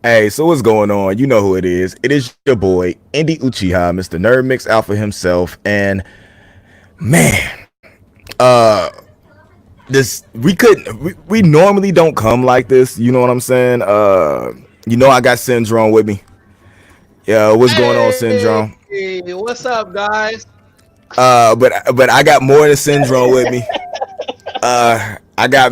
Hey, so what's going on? You know who it is. It is your boy, Indy Uchiha, Mr. Nerd Mix Alpha himself. And man, this we normally don't come like this. You know what I'm saying? I got Syndrome with me. Yeah, what's going on, Hey, Syndrome? what's up, guys? But I got more than Syndrome with me. I got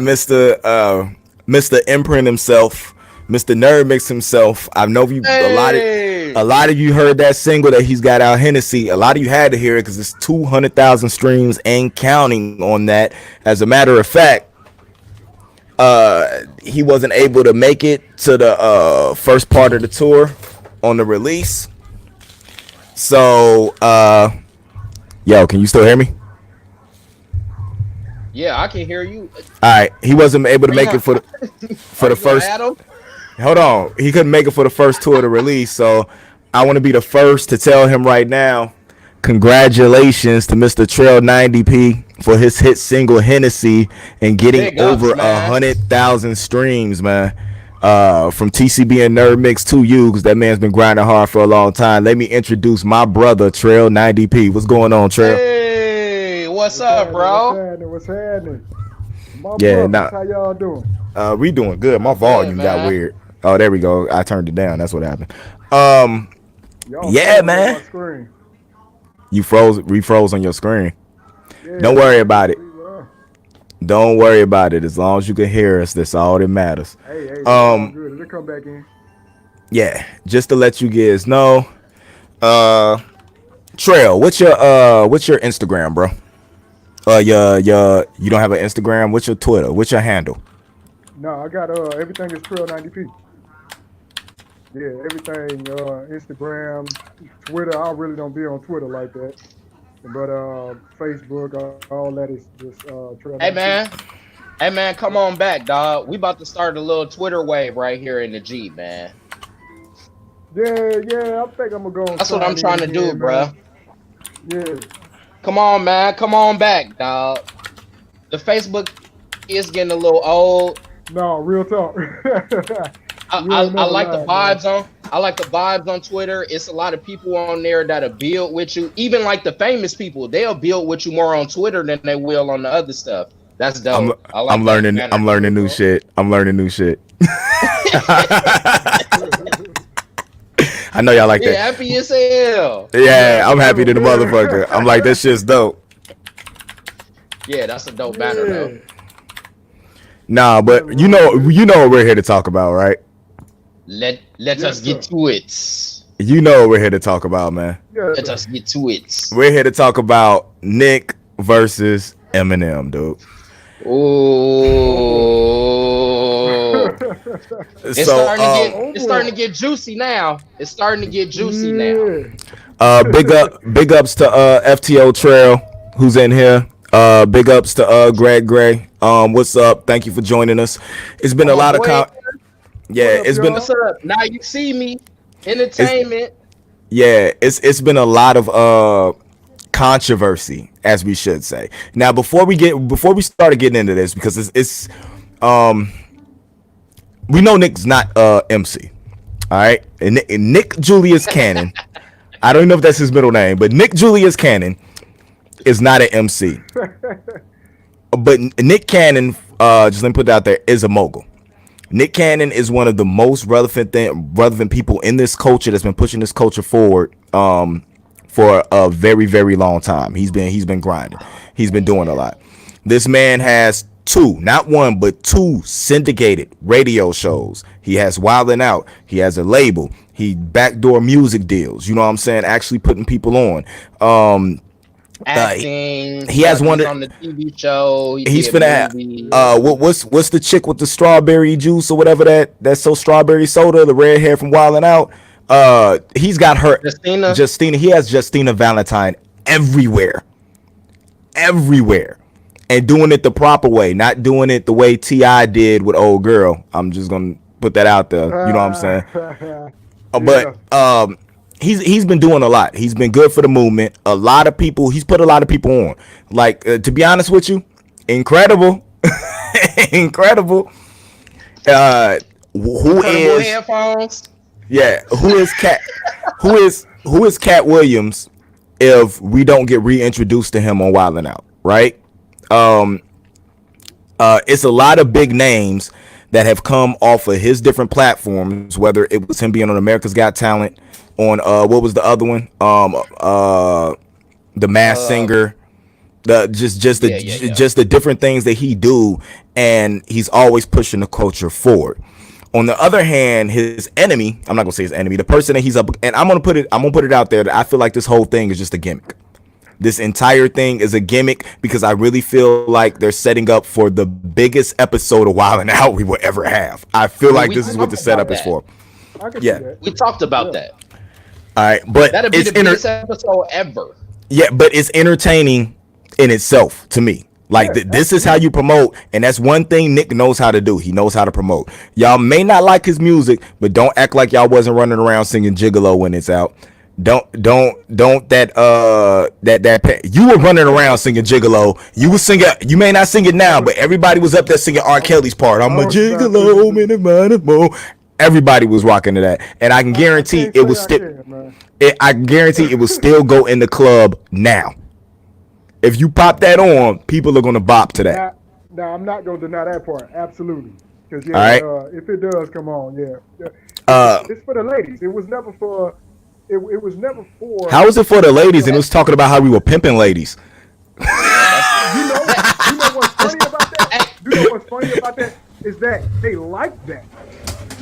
Mr. Imprint himself, Mr. Nerd Mix himself. I know you Hey, a lot of you heard that single that he's got out, Hennessy. A lot of you had to hear it because it's 200,000 streams and counting on that. As a matter of fact, he wasn't able to make it to the first part of the tour on the release. So, yo, can you still hear me? yeah, I can hear you. All right, he wasn't able to Are you make it gonna, for are the you gonna first. add them? Hold on, he couldn't make it for the first tour of the release. So I want to be the first to tell him right now. Congratulations to Mr. Trell90p for his hit single Hennessy and getting Big over ups, a man. 100,000 streams, man. From TCB and Nerd Mix to you, because that man's been grinding hard for a long time. Let me introduce my brother Trell90p. What's going on, Trail? Hey, what's What's up, happening? What's bro? happening? What's happening? My Yeah, brothers, nah. how y'all doing? We doing good. My Good, volume got man. weird. Oh, there we go. I turned it down. That's what happened. Um, Y'all yeah, froze on my man. screen. You froze, refroze on your screen. Yeah, Don't we worry was, about it. we were. Don't worry about it. As long as you can hear us, that's all that matters. Hey, it's all Um, good. It'll come back in. yeah. Just to let you guys know, uh, Trail, what's your Instagram, bro? You don't have an Instagram. What's your Twitter? What's your handle? No, I got everything is Trell90p. Yeah, everything Instagram, Twitter. I really don't be on Twitter like that, but Facebook, all that is just Hey, Trell90p. man. Hey, man, come on back, dog. We about to start a little Twitter wave right here in the G, man. Yeah, yeah. I think I'm gonna go and That's what I'm sign in trying to do, again, man. bro. Yeah. Come on, man. Come on back, dog. The Facebook is getting a little old. No, real talk. You ain't I never like the lied, man. vibes on. I like the vibes on Twitter. It's a lot of people on there that'll build with you. Even like the famous people, they'll build with you more on Twitter than they will on the other stuff. That's I'm dope. I I'm like that learning I'm banner. learning Real new talk. shit. I'm learning new shit. I know y'all like Yeah, that. happy as hell. Yeah, Yeah, I'm for happy to sure. the motherfucker. I'm like, that shit's dope. Yeah, that's a dope banner though. Yeah. Nah, Nothing but wrong with it. you know what we're here to talk about, right? Let us Yes, get sir. to it. You know what we're here to talk about, man. Yes, Let sir. us get to it. We're here to talk about Nick versus Eminem, dude. Oh, So, Oh it's starting boy. to get juicy now. It's starting to get juicy now. Yeah. big ups to FTO Trail, who's in here. Big ups to Greg Gray. What's up? Thank you for joining us. It's been Oh, a my lot of boy, What yeah, up, it's been what's y'all? up? Now you see me. it's Entertainment. it's been a lot of controversy, as we should say. Now, before we started getting into this, because it's we know Nick's not MC. All right, and Nick Julius Cannon. I don't know if that's his middle name, but Nick Julius Cannon is not an MC. But Nick Cannon, just let me put it out there, is a mogul. Nick Cannon is one of the most relevant people in this culture that's been pushing this culture forward for a very very long time. He's been grinding. He's been doing a lot. This man has two, not one, but two syndicated radio shows. He has Wildin' Out. He has a label. He backdoor music deals. You know what I'm saying? Actually putting people on. Uh, Acting he has stuff. one. He's on the TV show. He He's did finna have, movies. what's the chick with the strawberry juice or whatever that's so strawberry soda, the red hair from Wildin' Out. He's got her Justina. Justina. He has Justina Valentine everywhere, everywhere, and doing it the proper way, not doing it the way Ti did with old girl. I'm just gonna put that out there. You know what I'm saying? But Yeah. he's been doing a lot. He's been good for the movement. A lot of people. He's put a lot of people on. Like to be honest with you, incredible, incredible. Uh, who Portable is headphones. yeah, who is Cat Williams if we don't get reintroduced to him on Wild 'N Out, right? Um it's a lot of big names that have come off of his different platforms, whether it was him being on America's Got Talent, on what was the other one? The Masked Singer, the just the different things that he do, and he's always pushing the culture forward. On the other hand, his enemy, I'm not gonna say his enemy, the person that he's up, and I'm gonna put it out there that I feel like this whole thing is just a gimmick. This entire thing is a gimmick because I really feel like they're setting up for the biggest episode of Wild 'N Out we will ever have. I feel like this is what the setup is for. Yeah, we talked about that. All right, but that'll be the biggest episode ever. Yeah, but it's entertaining in itself to me. Like this is how you promote, and that's one thing Nick knows how to do. He knows how to promote. Y'all may not like his music, but don't act like y'all wasn't running around singing Gigolo when it's out. Don't that you were running around singing Gigolo. You were singing. You may not sing it now, but everybody was up there singing R. Kelly's part. I'm a Gigolo, everybody was rocking to that, and I can guarantee it was still. I can guarantee it will still go in the club now. If you pop that on, people are gonna bop to that. Now I'm not gonna deny that part, absolutely. Because if it does come on, it's for the ladies. It was never for. It was never for. How was it for the ladies? And it was talking about how we were pimping ladies. You know what's funny about that? You know what's funny about that is that they like that.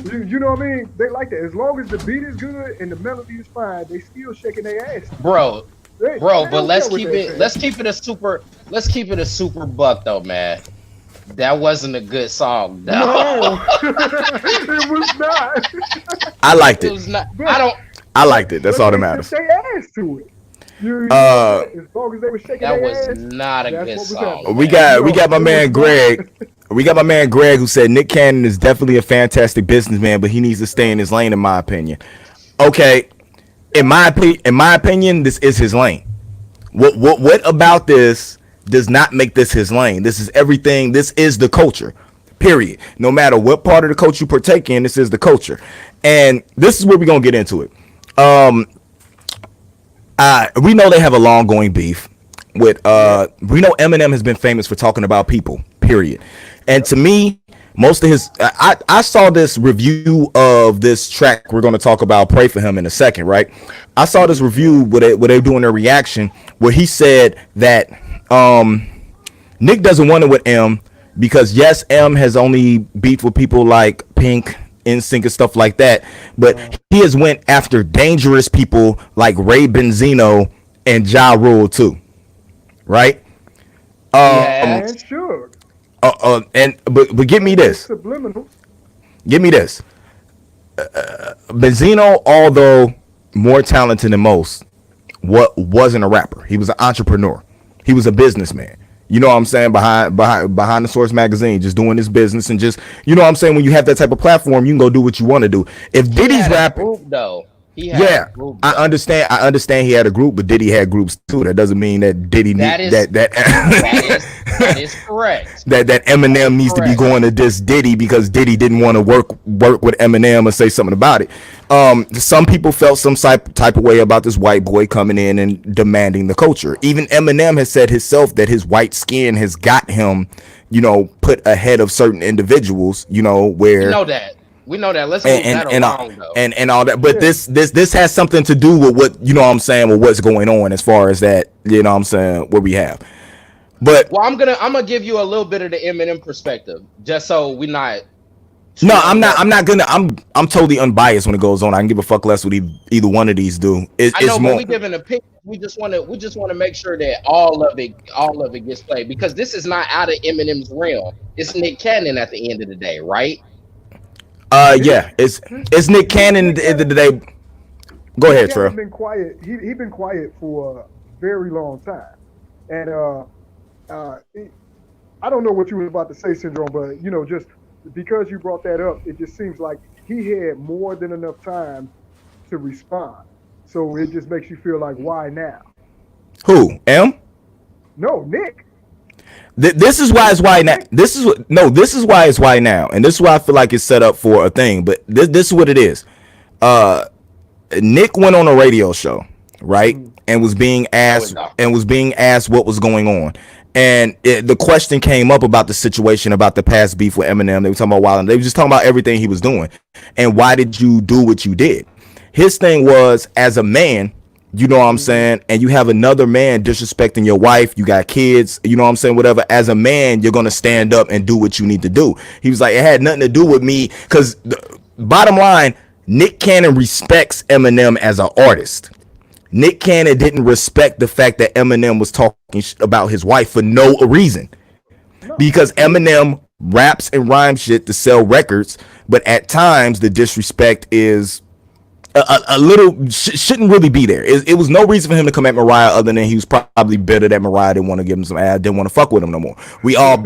You know what I mean? They like that. As long as the beat is good and the melody is fine, they still shaking their ass. Bro, but let's keep it a super buck though, man. That wasn't a good song. No, it was not. I liked it. It was not. I liked it. That's all that matters. They ass to it. As long as they were shaking that their was ass, not a good song. We got my man Greg. We got my man Greg who said Nick Cannon is definitely a fantastic businessman, but he needs to stay in his lane, in my opinion. Okay, in my opinion, this is his lane. What about this does not make this his lane? This is everything. This is the culture. Period. No matter what part of the culture you partake in, this is the culture, and this is where we're gonna get into it. We know they have a long going beef with we know Eminem has been famous for talking about people, period. And to me, most of his I saw this review of this track we're going to talk about, Pray For Him, in a second, right? I saw this review where they're doing their reaction where he said that Nick doesn't want it with M because yes, M has only beefed with people like Pink, NSYNC and stuff like that, but he has went after dangerous people like Ray Benzino and Ja Rule too, right? Sure. But give me this. Subliminal. Give me this. Benzino, although more talented than most, wasn't a rapper. He was an entrepreneur. He was a businessman. You know what I'm saying? Behind the Source magazine, just doing his business and just, you know what I'm saying? When you have that type of platform, you can go do what you want to do. If Diddy's rapping, I understand he had a group, but Diddy had groups too. That doesn't mean that Diddy that is correct. That Eminem needs to be going to diss Diddy because Diddy didn't want to work with Eminem or say something about it. Some people felt some type of way about this white boy coming in and demanding the culture. Even Eminem has said himself that his white skin has got him, put ahead of certain individuals. Where we know that. Let's move that along, though. And all that. But this has something to do with what with what's going on as far as that. What we have. But I'm gonna give you a little bit of the Eminem perspective, just so we're not. No, I'm not gonna. I'm totally unbiased when it goes on. I can give a fuck less what either one of these do. I know, but we give an opinion. We just want to make sure that all of it gets played, because this is not out of Eminem's realm. It's Nick Cannon at the end of the day, right? Yeah, it's Nick Cannon at the end of the day. Go ahead, Trell. He's been quiet. He's been quiet for a very long time, and I don't know what you were about to say, Syndrome, but just because you brought that up, it just seems like he had more than enough time to respond. So it just makes you feel like, why now? Who? M? No, Nick. This is why it's why now. This is what no. This is why it's why now, and this is why I feel like it's set up for a thing. But this is what it is. Nick went on a radio show, right, and was being asked what was going on, and the question came up about the situation about the past beef with Eminem. They were talking about Wild, and they were just talking about everything he was doing, and why did you do what you did? His thing was, as a man, you know what I'm saying, and you have another man disrespecting your wife, you got kids, you know what I'm saying, whatever. As a man, you're gonna stand up and do what you need to do. He was like, it had nothing to do with me, because bottom line, Nick Cannon respects Eminem as an artist. Nick Cannon didn't respect the fact that Eminem was talking about his wife for no reason, because Eminem raps and rhymes shit to sell records, but at times the disrespect is a little shouldn't really be there. It was no reason for him to come at Mariah other than he was probably bitter that Mariah didn't want to give him some ad, didn't want to fuck with him no more. We all,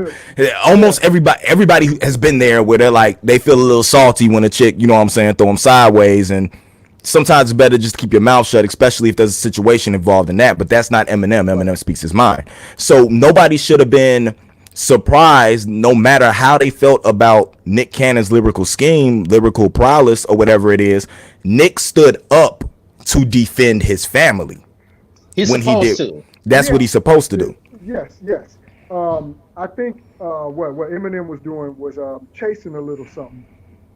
almost everybody has been there where they're like, they feel a little salty when a chick, you know what I'm saying, throw them sideways, and sometimes it's better just to keep your mouth shut, especially if there's a situation involved in that. But that's not Eminem. Eminem speaks his mind. So nobody should have been surprised, no matter how they felt about Nick Cannon's lyrical scheme, lyrical prowess, or whatever it is. Nick stood up to defend his family. He's when supposed he did. to. That's what he's supposed to do. Yes. I think what Eminem was doing was chasing a little something,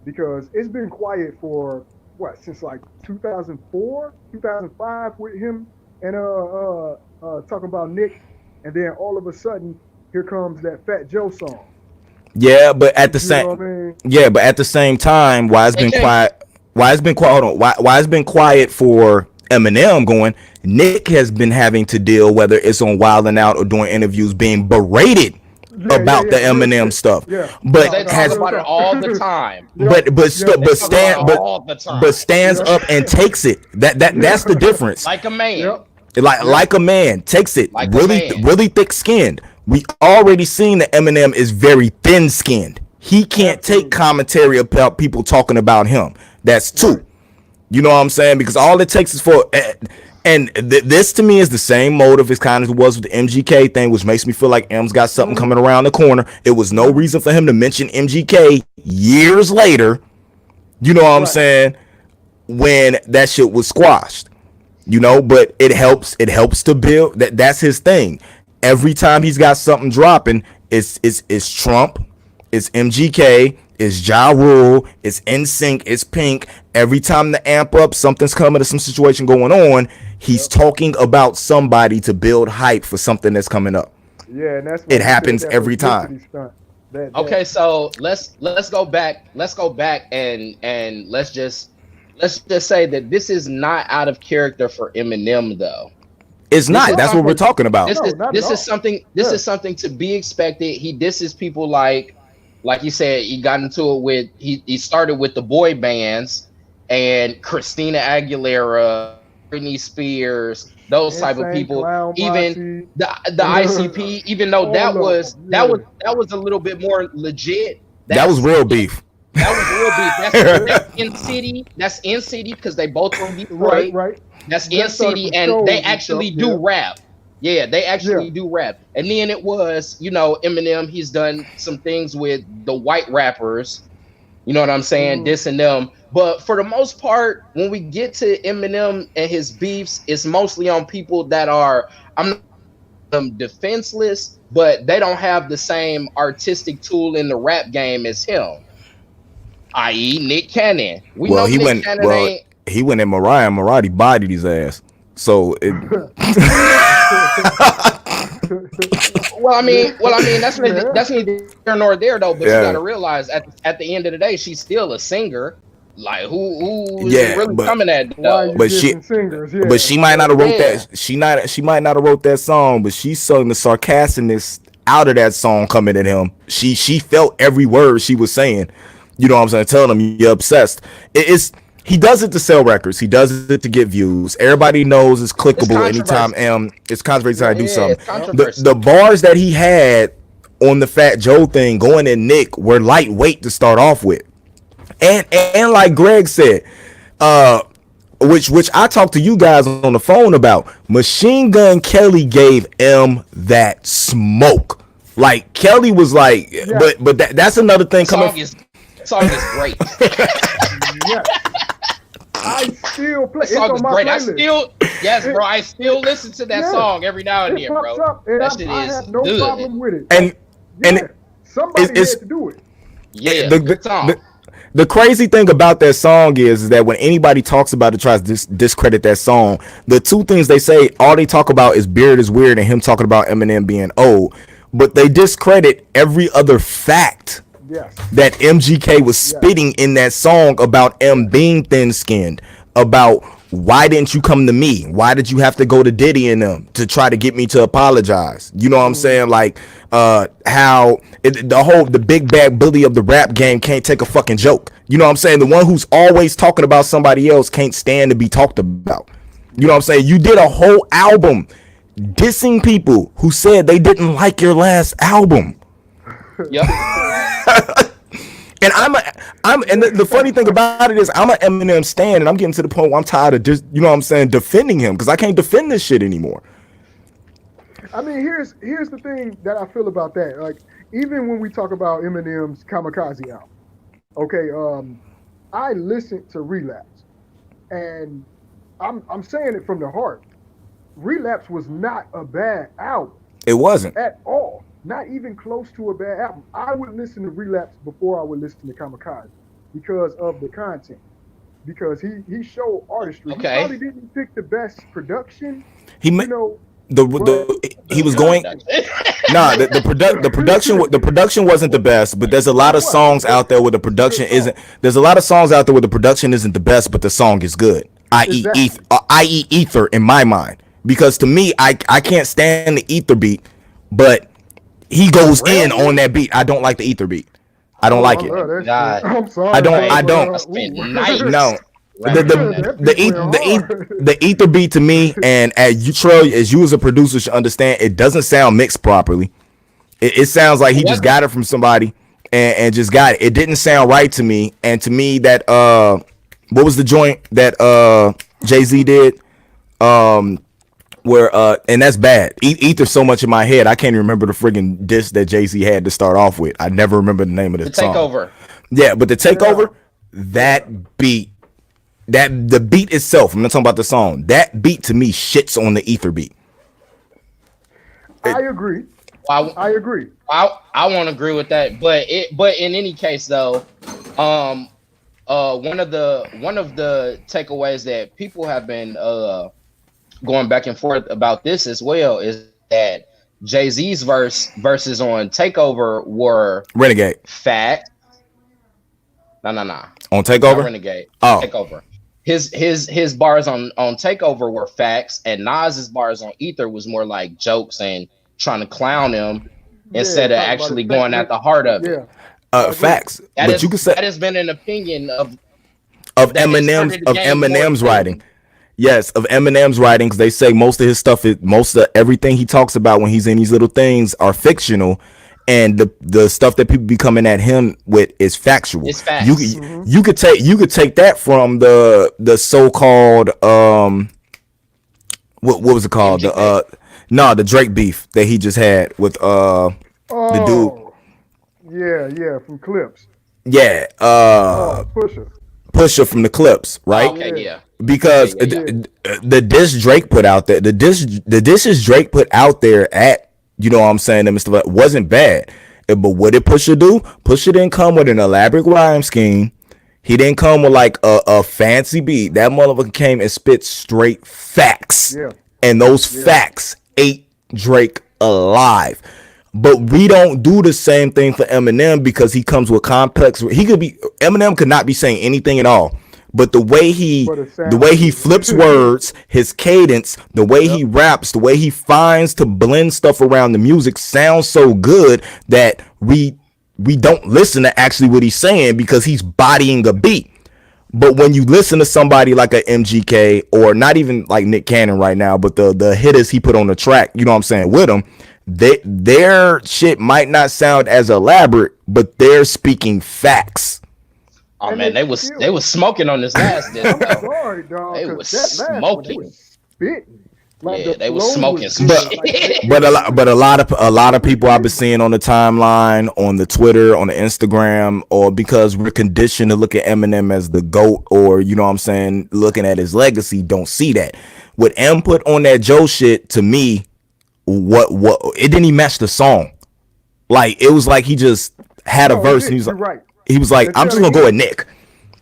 because it's been quiet for since like 2004, 2005 with him and talking about Nick, and then all of a sudden here comes that Fat Joe song. Yeah, but at the same time, why it's been quiet? Why it's been quiet? Hold on. Why it's been quiet for Eminem? Going, Nick has been having to deal, whether it's on Wild 'N Out or doing interviews, being berated about the Eminem stuff. Yeah. But they has talk about it all the time. But stands up and takes it. That's the difference. Like a man. Like a man takes it. Like really thick skinned. We already seen that Eminem is very thin skinned. He can't take commentary about people talking about him. That's two. You know what I'm saying? Because all it takes is for, and this to me is the same motive as kind of was with the MGK thing, which makes me feel like M's got something coming around the corner. It was no reason for him to mention MGK years later. You know what I'm saying? When that shit was squashed, you know, but it helps to build that's his thing. Every time he's got something dropping, it's Trump, it's MGK, it's Ja Rule, it's NSYNC, it's Pink. Every time the amp up, something's coming to some situation going on, he's talking about somebody to build hype for something that's coming up. Yeah, and that's it happens every time. Okay, so let's go back and let's just say that this is not out of character for Eminem though. It's not. That's what we're talking about. This is something to be expected. He disses people like you said. He got into it with he started with the boy bands and Christina Aguilera, Britney Spears, those type of people. Even the ICP, even though that was a little bit more legit. That was real beef. That was real beef. That's in city. That's in city because they both from Detroit. Right. That's in city, and they actually do rap. Yeah, they actually do rap. And then it was, Eminem. He's done some things with the white rappers. You know what I'm saying? Dissing them. But for the most part, when we get to Eminem and his beefs, it's mostly on people that are defenseless, but they don't have the same artistic tool in the rap game as him. I.e., Nick Cannon. He went at Mariah. Mariah bodied his ass. So Well, I mean, that's neither here nor there though. But you gotta realize at the end of the day, she's still a singer. Like who is really coming at though? But she might not have wrote that. She might not have wrote that song, but she sung the sarcasticness out of that song coming at him. She felt every word she was saying. You know what I'm saying? Telling him you're obsessed. He does it to sell records. He does it to get views. Everybody knows it's clickable anytime it's controversy to do something. The bars that he had on the Fat Joe thing going at Nick were lightweight to start off with. And like Greg said, which I talked to you guys on the phone about, Machine Gun Kelly gave M that smoke. Like Kelly was like, but that's another thing coming. That song is great. Yes. I still play. That song is great. Playlist. Yes, bro. I still listen to that song every now and then, bro. That shit is have no good. problem with it. And somebody had to do it. Yeah, the crazy thing about that song is that when anybody talks about it, tries to discredit that song, the two things they say, all they talk about is Beard is weird and him talking about Eminem being old, but they discredit every other fact that MGK was spitting in that song about M being thin-skinned, about why didn't you come to me? Why did you have to go to Diddy and them to try to get me to apologize? You know what I'm saying? Like, how the big bad bully of the rap game can't take a fucking joke. You know what I'm saying? The one who's always talking about somebody else can't stand to be talked about. You know what I'm saying? You did a whole album dissing people who said they didn't like your last album. Yep. And and the funny thing about it is I'm an Eminem stan, and I'm getting to the point where I'm tired of just, you know what I'm saying, defending him, because I can't defend this shit anymore. I mean, here's the thing that I feel about that. Like, even when we talk about Eminem's Kamikaze album, okay, I listened to Relapse, and I'm saying it from the heart. Relapse was not a bad album. It wasn't at all. Not even close to a bad album. I would listen to Relapse before I would listen to Kamikaze because of the content. Because he showed artistry. Okay. He probably didn't pick the best production. He was going. The production wasn't the best, but there's a lot of songs out there where the production isn't. There's a lot of songs out there where the production isn't the best, but the song is good. I.e. Ether in my mind, because to me, I can't stand the Ether beat, but he goes in on that beat. I don't like the Ether beat. I don't like it. I'm sorry. I don't. No. The Ether beat to me, and as you as a producer should understand, it doesn't sound mixed properly. It sounds like he just got it from somebody and just got it. It didn't sound right to me. And to me, that what was the joint that Jay-Z did? Where and that's bad. Ether's so much in my head, I can't even remember the friggin' disc that Jay-Z had to start off with. I never remember the name of the song. Takeover. Yeah, but the Takeover, that beat, the beat itself, I'm not talking about the song. That beat to me shits on the Ether beat. I agree. I agree. I won't agree with that, but in any case though, one of the takeaways that people have been going back and forth about this as well is that Jay-Z's verses on Takeover were Renegade. Fact. No. On Takeover? Not Renegade. Oh. Takeover. His bars on Takeover were facts, and Nas's bars on Ether was more like jokes and trying to clown him instead of actually going at the heart of it. Facts. You could say that has been an opinion of Eminem's writing. Yes, of Eminem's writings. They say most of his stuff, most of everything he talks about when he's in these little things are fictional, and the stuff that people be coming at him with is factual. It's facts. You could take that from the so-called what was it called? The Drake beef that he just had with the dude. Yeah, from Clips. Yeah, Pusha from the Clips, right? Okay, yeah. Because the diss Drake put out there, the dishes Drake put out there at, you know what I'm saying, and stuff wasn't bad. But what did Pusha do? Pusha didn't come with an elaborate rhyme scheme. He didn't come with like a fancy beat. That motherfucker came and spit straight facts. Yeah. And those facts ate Drake alive. But we don't do the same thing for Eminem because he comes with complex. Eminem could not be saying anything at all. But the way he flips words, his cadence, the way he raps, the way he finds to blend stuff around the music sounds so good that we don't listen to actually what he's saying because he's bodying a beat. But when you listen to somebody like a MGK or not even like Nick Cannon right now, but the hitters he put on the track, you know what I'm saying, with him, their shit might not sound as elaborate, but they're speaking facts. Oh man, they was smoking on this last disc. I'm sorry, dog. They was smoking. Like Yeah, the they was flow smoking was some good. But shit. but a lot of people I've been seeing on the timeline, on the Twitter, on the Instagram, or because we're conditioned to look at Eminem as the GOAT, or you know what I'm saying, looking at his legacy, don't see that. What M put on that Joe shit to me, what it didn't even match the song. Like it was like he just had a No, it verse and did. You're right. he was like, I'm Until just the gonna go with end. Nick.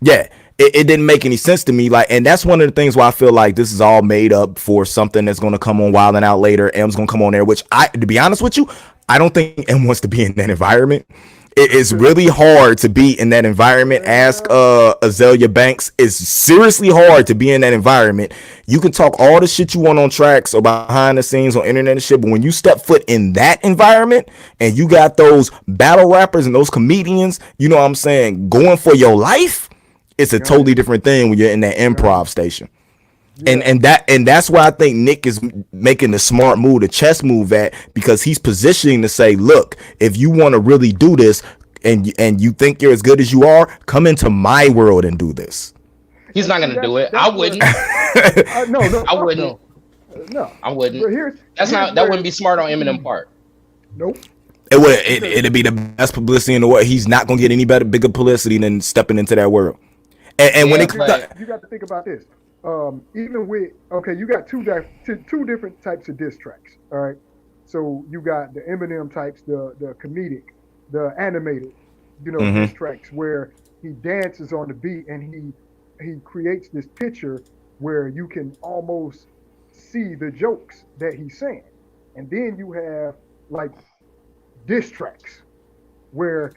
Yeah, it didn't make any sense to me. Like, and that's one of the things why I feel like this is all made up for something that's gonna come on Wild and Out later. M's gonna come on there, which to be honest with you, I don't think M wants to be in that environment. It is really hard to be in that environment. Ask Azalea Banks. It's seriously hard to be in that environment. You can talk all the shit you want on tracks or behind the scenes on internet and shit, but when you step foot in that environment and you got those battle rappers and those comedians, you know what I'm saying, going for your life, it's a totally different thing when you're in that improv station. Yeah. And that's why I think Nick is making the smart move, the chess move at, because he's positioning to say, look, if you want to really do this and you think you're as good as you are, come into my world and do this. He's not gonna do it. I That's wouldn't. no, I wouldn't. No, I wouldn't. But here's That where- wouldn't be smart on Eminem part. Nope. It'd be the best publicity in the world. He's not gonna get any bigger publicity than stepping into that world. And when Yeah, it but- You got to think about this. Even with you got two different types of diss tracks. All right, so you got the Eminem types, the comedic, the animated, diss tracks where he dances on the beat and he creates this picture where you can almost see the jokes that he's saying, and then you have like diss tracks where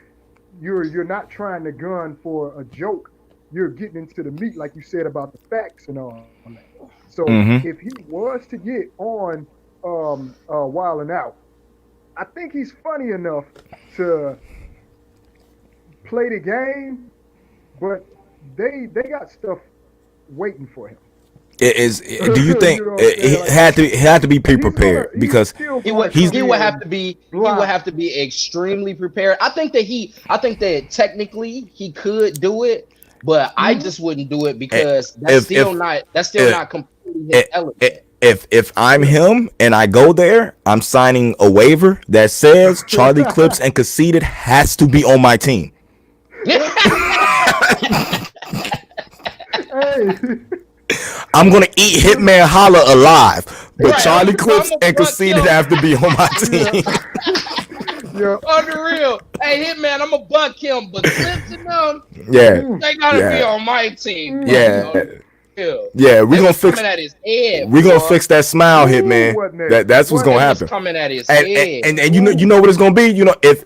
you're not trying to gun for a joke. You're getting into the meat, like you said, about the facts and all that. So if he was to get on Wild and Out, I think he's funny enough to play the game, but they got stuff waiting for him. it is. Do you think You know what I'm saying? he had to be pre-prepared because He would have to be extremely prepared. I think that technically he could do it, but I just wouldn't do it because that's still not completely his element. If I'm him and I go there, I'm signing a waiver that says Charlie Clips and Conceited has to be on my team. Hey. I'm gonna eat Hitman Holla alive, but Right. Charlie Clips I'm and gonna Conceited fuck have to be on my team. Yeah. On the real, hey Hitman, I'm gonna buck him, but Clips and them, Yeah, they gotta be Yeah. on my team. yeah, Chill. yeah. We're They gonna was fix. coming at his head. We're gonna boy. fix that smile, Ooh, Hitman. wasn't it? That's what's gonna They was happen. coming at his And, head. and you know what it's gonna be. You know, if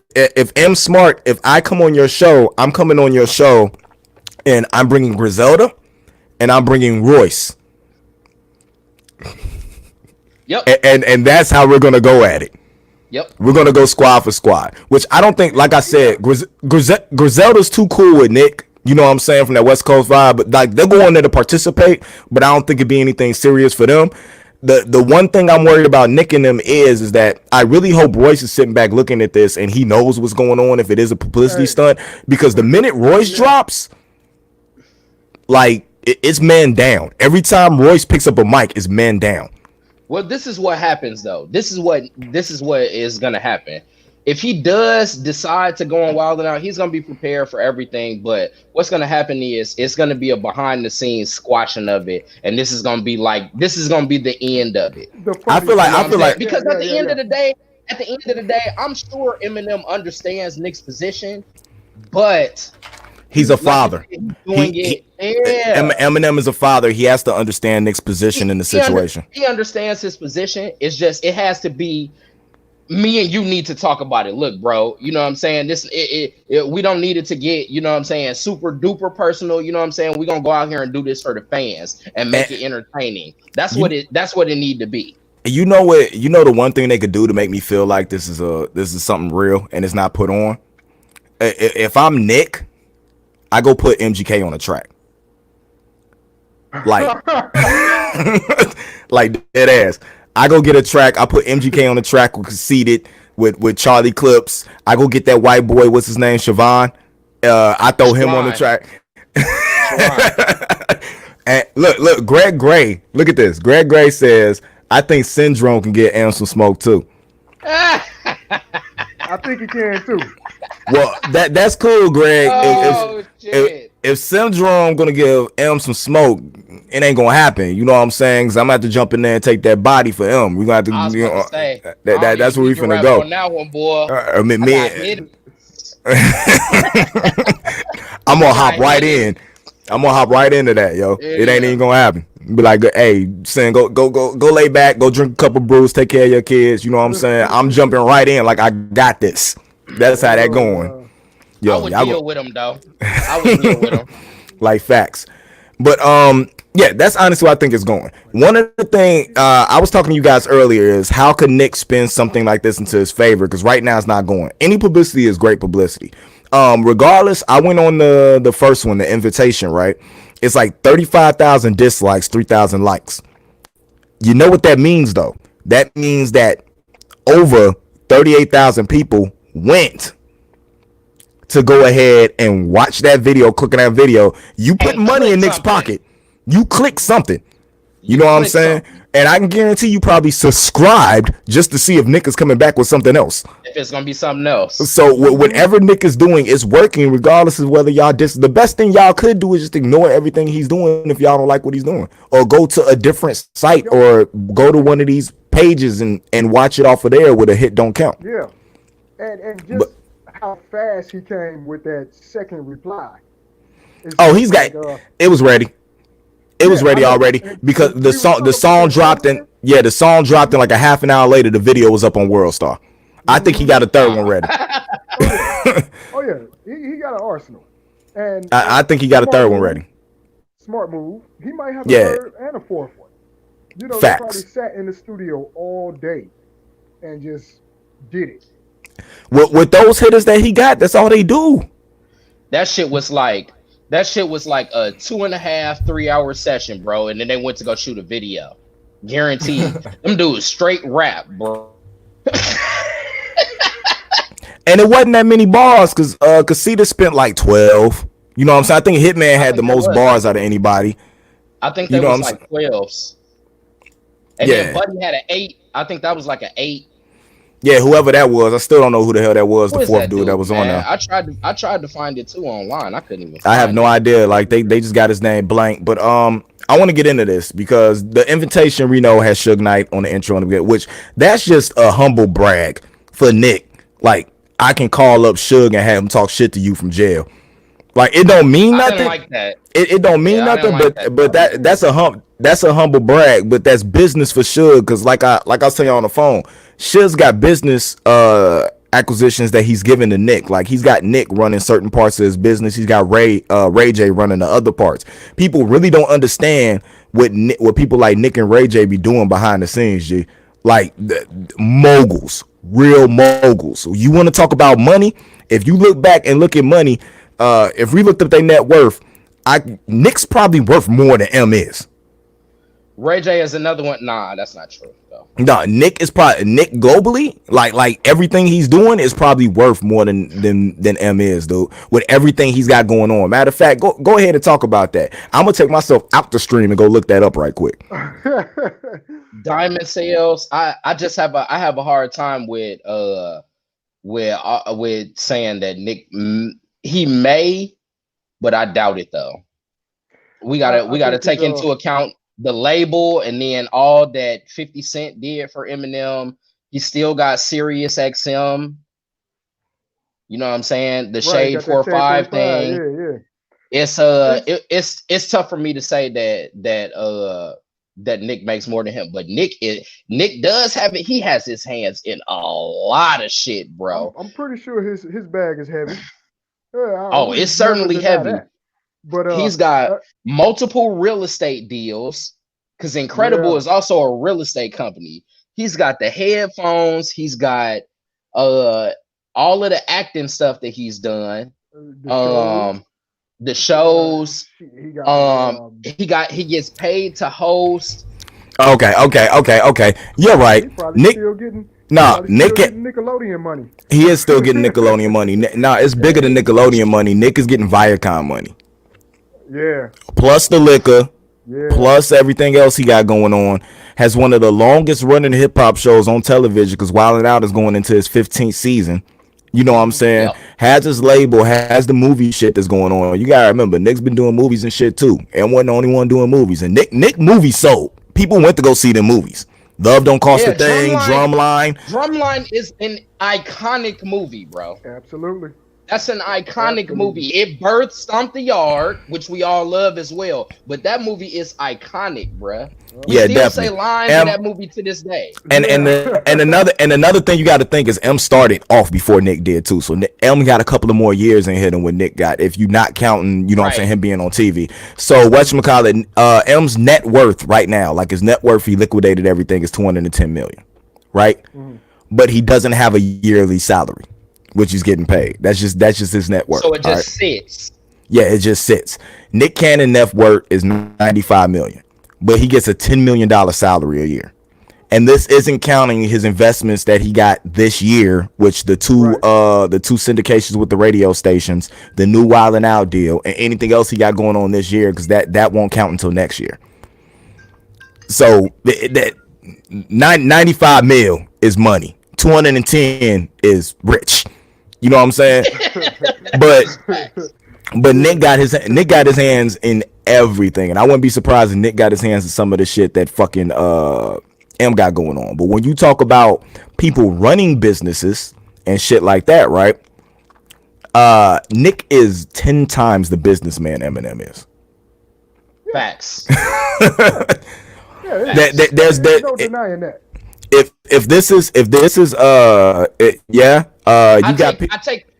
M Smart, if I come on your show, I'm coming on your show, and I'm bringing Griselda, and I'm bringing Royce, Yep. and that's how we're gonna go at it. Yep. We're gonna go squad for squad, which I don't think. Like I said, Griselda's too cool with Nick. You know what I'm saying, from that West Coast vibe. But like they're going there to participate, but I don't think it'd be anything serious for them. The one thing I'm worried about Nick and them is that I really hope Royce is sitting back looking at this and he knows what's going on if it is a publicity stunt, because the minute Royce drops, like it's man down. Every time Royce picks up a mic, it's man down. Well, this is what happens though. This is what is gonna happen. If he does decide to go on Wild and Out, he's gonna be prepared for everything. But what's gonna happen is it's gonna be a behind the scenes squashing of it, and this is gonna be the end of it. I feel like Because at the end of the day, I'm sure Eminem understands Nick's position, but he's a father. he's doing it. Yeah. Eminem is a father. He has to understand Nick's position in the situation. He understands his position. It's just it has to be me and you need to talk about it. Look, bro, you know what I'm saying? We don't need it to get, you know what I'm saying, super duper personal. You know what I'm saying? We're gonna go out here and do this for the fans and make it entertaining. That's what it need to be. You know what? You know the one thing they could do to make me feel like this is something real and it's not put on. If I'm Nick, I go put MGK on a track. Like, like dead ass. I go get a track. I put MGK on the track with Conceited with Charlie Clips. I go get that white boy. What's his name? Siobhan. I throw him on the track. And look, Greg Gray. Look at this. Greg Gray says, I think Syndrome can get M some smoke too. I think he can too. Well, that's cool, Greg. Oh shit! If Syndrome gonna give M some smoke, it ain't gonna happen. You know what I'm saying? Cause I'm gonna have to jump in there and take that body for M. We gonna have to. I was You know, gonna say that's where we finna go. On that one, boy. I mean, me. I I'm gonna hop right in. I'm gonna hop right into that, yo. Yeah, It ain't even gonna happen. Be like, hey, Sin, go lay back, go drink a couple brews, take care of your kids. You know what I'm saying? I'm jumping right in, like I got this. That's how that going. Yo, I would deal with him though. I would deal with him. Like facts. But yeah, that's honestly what I think it's going. One of the things I was talking to you guys earlier is how could Nick spin something like this into his favor? Because right now it's not going. Any publicity is great publicity. Regardless, I went on the first one, the invitation, right? It's like 35,000 dislikes, 3,000 likes. You know what that means though? That means that over 38,000 people went to go ahead and watch that video, click on that video. You put money in Nick's pocket. You click something. You know what I'm saying? And I can guarantee you probably subscribed just to see if Nick is coming back with something else. If it's gonna be something else. So whatever Nick is doing is working, regardless of whether y'all the best thing y'all could do is just ignore everything he's doing if y'all don't like what he's doing, or go to a different site, or go to one of these pages and watch it off of there with a hit don't count. Yeah, and just how fast he came with that second reply. He's got it was ready. It was ready already because the song dropped in the song dropped in like a half an hour later. The video was up on World Star. I think he got a third one ready. Oh yeah, he got an arsenal, and I think he got a third one ready. Smart move. He might have a third and a fourth one. You know, facts. They probably sat in the studio all day and just did it. With those hitters that he got, that's all they do. That shit was like a 2.5, 3 hour session, bro. And then they went to go shoot a video. Guaranteed. Them dudes straight rap, bro. And it wasn't that many bars because Casita spent like 12. You know what I'm saying? I think Hitman had the most bars out of anybody. I think that was like 12s. And then Buddy had an 8. I think that was like an 8. Yeah, whoever that was, I still don't know who the hell that was. The fourth dude that was on there. I tried to find it too online. I couldn't even. I have no idea. Like they just got his name blank. But I want to get into this because the invitation Reno has Suge Knight on the intro and the which that's just a humble brag for Nick. Like I can call up Suge and have him talk shit to you from jail. Like it don't mean nothing. I didn't like that. It don't mean nothing. But that's a humble brag. But that's business for Suge because like I was telling you on the phone. Suge's got business acquisitions that he's given to Nick. Like he's got Nick running certain parts of his business. He's got Ray J running the other parts. People really don't understand what people like Nick and Ray J be doing behind the scenes, G. Like moguls, real moguls. You want to talk about money? If you look back and look at money, if we looked up their net worth, Nick's probably worth more than M is. Ray J is another one. Nah, that's not true though. No, Nick globally, like everything he's doing is probably worth more than M is, dude. With everything he's got going on. Matter of fact, go ahead and talk about that. I'm gonna take myself out the stream and go look that up right quick. Diamond sales. I have a hard time with saying that Nick he may, but I doubt it though. We gotta take into account the label and then all that 50 Cent did for Eminem. He still got Sirius XM. You know what I'm saying? The Shade 4-5 thing. Yeah. It's tough for me to say that Nick makes more than him, but Nick does have it. He has his hands in a lot of shit, bro. I'm pretty sure his bag is heavy. It's certainly heavy. But he's got multiple real estate deals because Incredible is also a real estate company. He's got the headphones. He's got all of the acting stuff that he's done. The shows. He gets paid to host. Okay. You're right. Nick still getting Nickelodeon money. He is still getting Nickelodeon money. It's bigger than Nickelodeon money. Nick is getting Viacom money. Yeah. Plus the liquor, Yeah. plus everything else he got going on, has one of the longest running hip hop shows on television because Wild 'N Out is going into his 15th season. You know what I'm saying? Yep. Has his label, has the movie shit that's going on. You gotta remember, Nick's been doing movies and shit too, and wasn't the only one doing movies. And Nick movies sold. People went to go see them movies. Love Don't Cost Yeah, a Thing, Drumline. Drumline is an iconic movie, bro. Absolutely. That's an iconic Absolutely. movie. It birthed Stomp the Yard, which we all love as well. But that movie is iconic, bruh. We Yeah, still definitely. say lines in that movie to this day. And another thing you got to think is M started off before Nick did too. So M got a couple of more years in here than what Nick got. If you're not counting, you know what I'm saying, him being on TV. So whatchamacallit, M's net worth right now, like his net worth, he liquidated everything, is $210 million, right? But he doesn't have a yearly salary, which he's getting paid. That's just his net worth. So it just all right? sits. Yeah, it just sits. Nick Cannon net worth is $95 million, but he gets a $10 million salary a year. And this isn't counting his investments that he got this year, which the two syndications with the radio stations, the new Wild 'N Out deal, and anything else he got going on this year, because that won't count until next year. So that 95 mil is money. 210 is rich. You know what I'm saying? But Nick got his hands in everything, and I wouldn't be surprised if Nick got his hands in some of the shit that fucking M got going on. But when you talk about people running businesses and shit like that, right? Nick is 10 times the businessman Eminem is. Facts. There's no denying that. If this is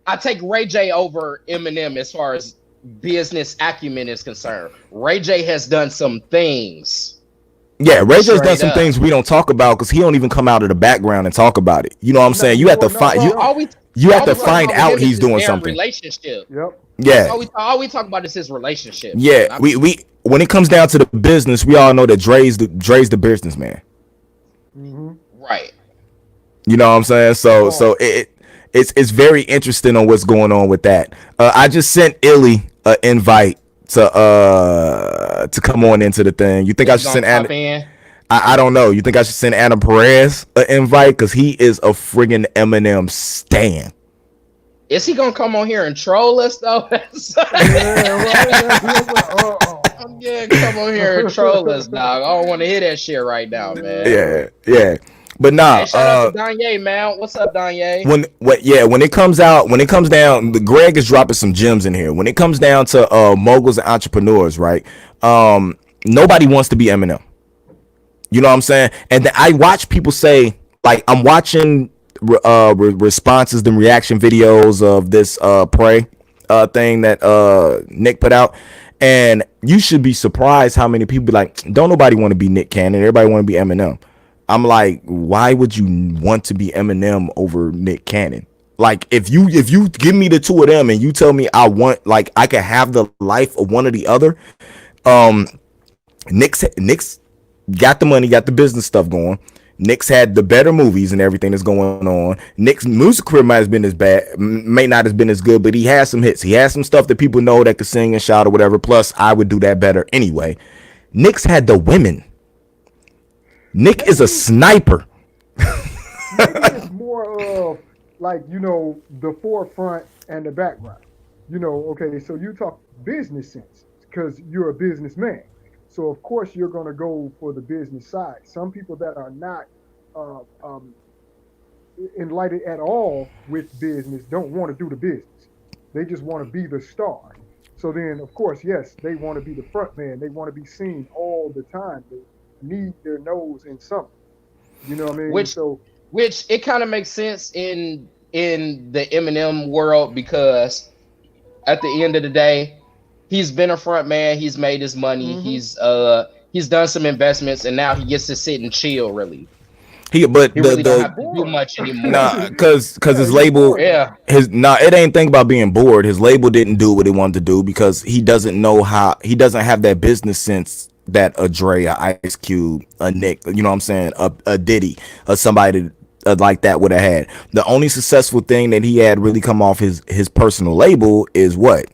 I take Ray J over Eminem as far as business acumen is concerned. Ray J has done some things. Yeah, Ray J's done Straight some up. things we don't talk about because he don't even come out of the background and talk about it. You know what I'm saying? You have to find you have to find out he's doing something. Relationship. Yep. Yeah. All we talk about is his relationship. Yeah, we when it comes down to the business, we all know that Dre's the businessman. Right. You know what I'm saying? So it's very interesting on what's going on with that. I just sent Illy an invite to come on into the thing. You think I should send Anna? I don't know. You think I should send Anna Perez an invite because he is a friggin' Eminem stan. Is he gonna come on here and troll us though? Yeah, come on here and troll us, dog. I don't want to hear that shit right now, man. Yeah. But nah, Hey, shout out to Danye, man. What's up, Danye? when it comes down, the Greg is dropping some gems in here. When it comes down to moguls and entrepreneurs, right? Nobody wants to be Eminem. You know what I'm saying? And I watch people say, like, I'm watching responses, the reaction videos of this Pray thing that Nick put out. And you should be surprised how many people be like, don't nobody want to be Nick Cannon. Everybody want to be Eminem. I'm like, why would you want to be Eminem over Nick Cannon? Like, if you give me the two of them and you tell me I can have the life of one or the other, Nick's got the money, got the business stuff going. Nick's had the better movies and everything that's going on. Nick's music career may not have been as good, but he has some hits. He has some stuff that people know that could sing and shout or whatever. Plus, I would do that better anyway. Nick's had the women. Nick is a sniper. Maybe it's more of like, the forefront and the background. Okay, so you talk business sense because you're a businessman. So of course you're going to go for the business side. Some people that are not enlightened at all with business don't want to do the business. They just want to be the star. So then, of course, yes, they want to be the front man. They want to be seen all the time. They need their nose in something. You know what I mean? Which it kind of makes sense in the Eminem world because at the end of the day, he's been a front man. He's made his money. Mm-hmm. He's done some investments, and now he gets to sit and chill. Really, he really don't have to do much anymore. Nah, because his label, it ain't think about being bored. His label didn't do what he wanted to do because he doesn't know how. He doesn't have that business sense that a Dre, a Ice Cube, a Nick, you know what I'm saying, a Diddy, somebody like that would have had. The only successful thing that he had really come off his personal label is what?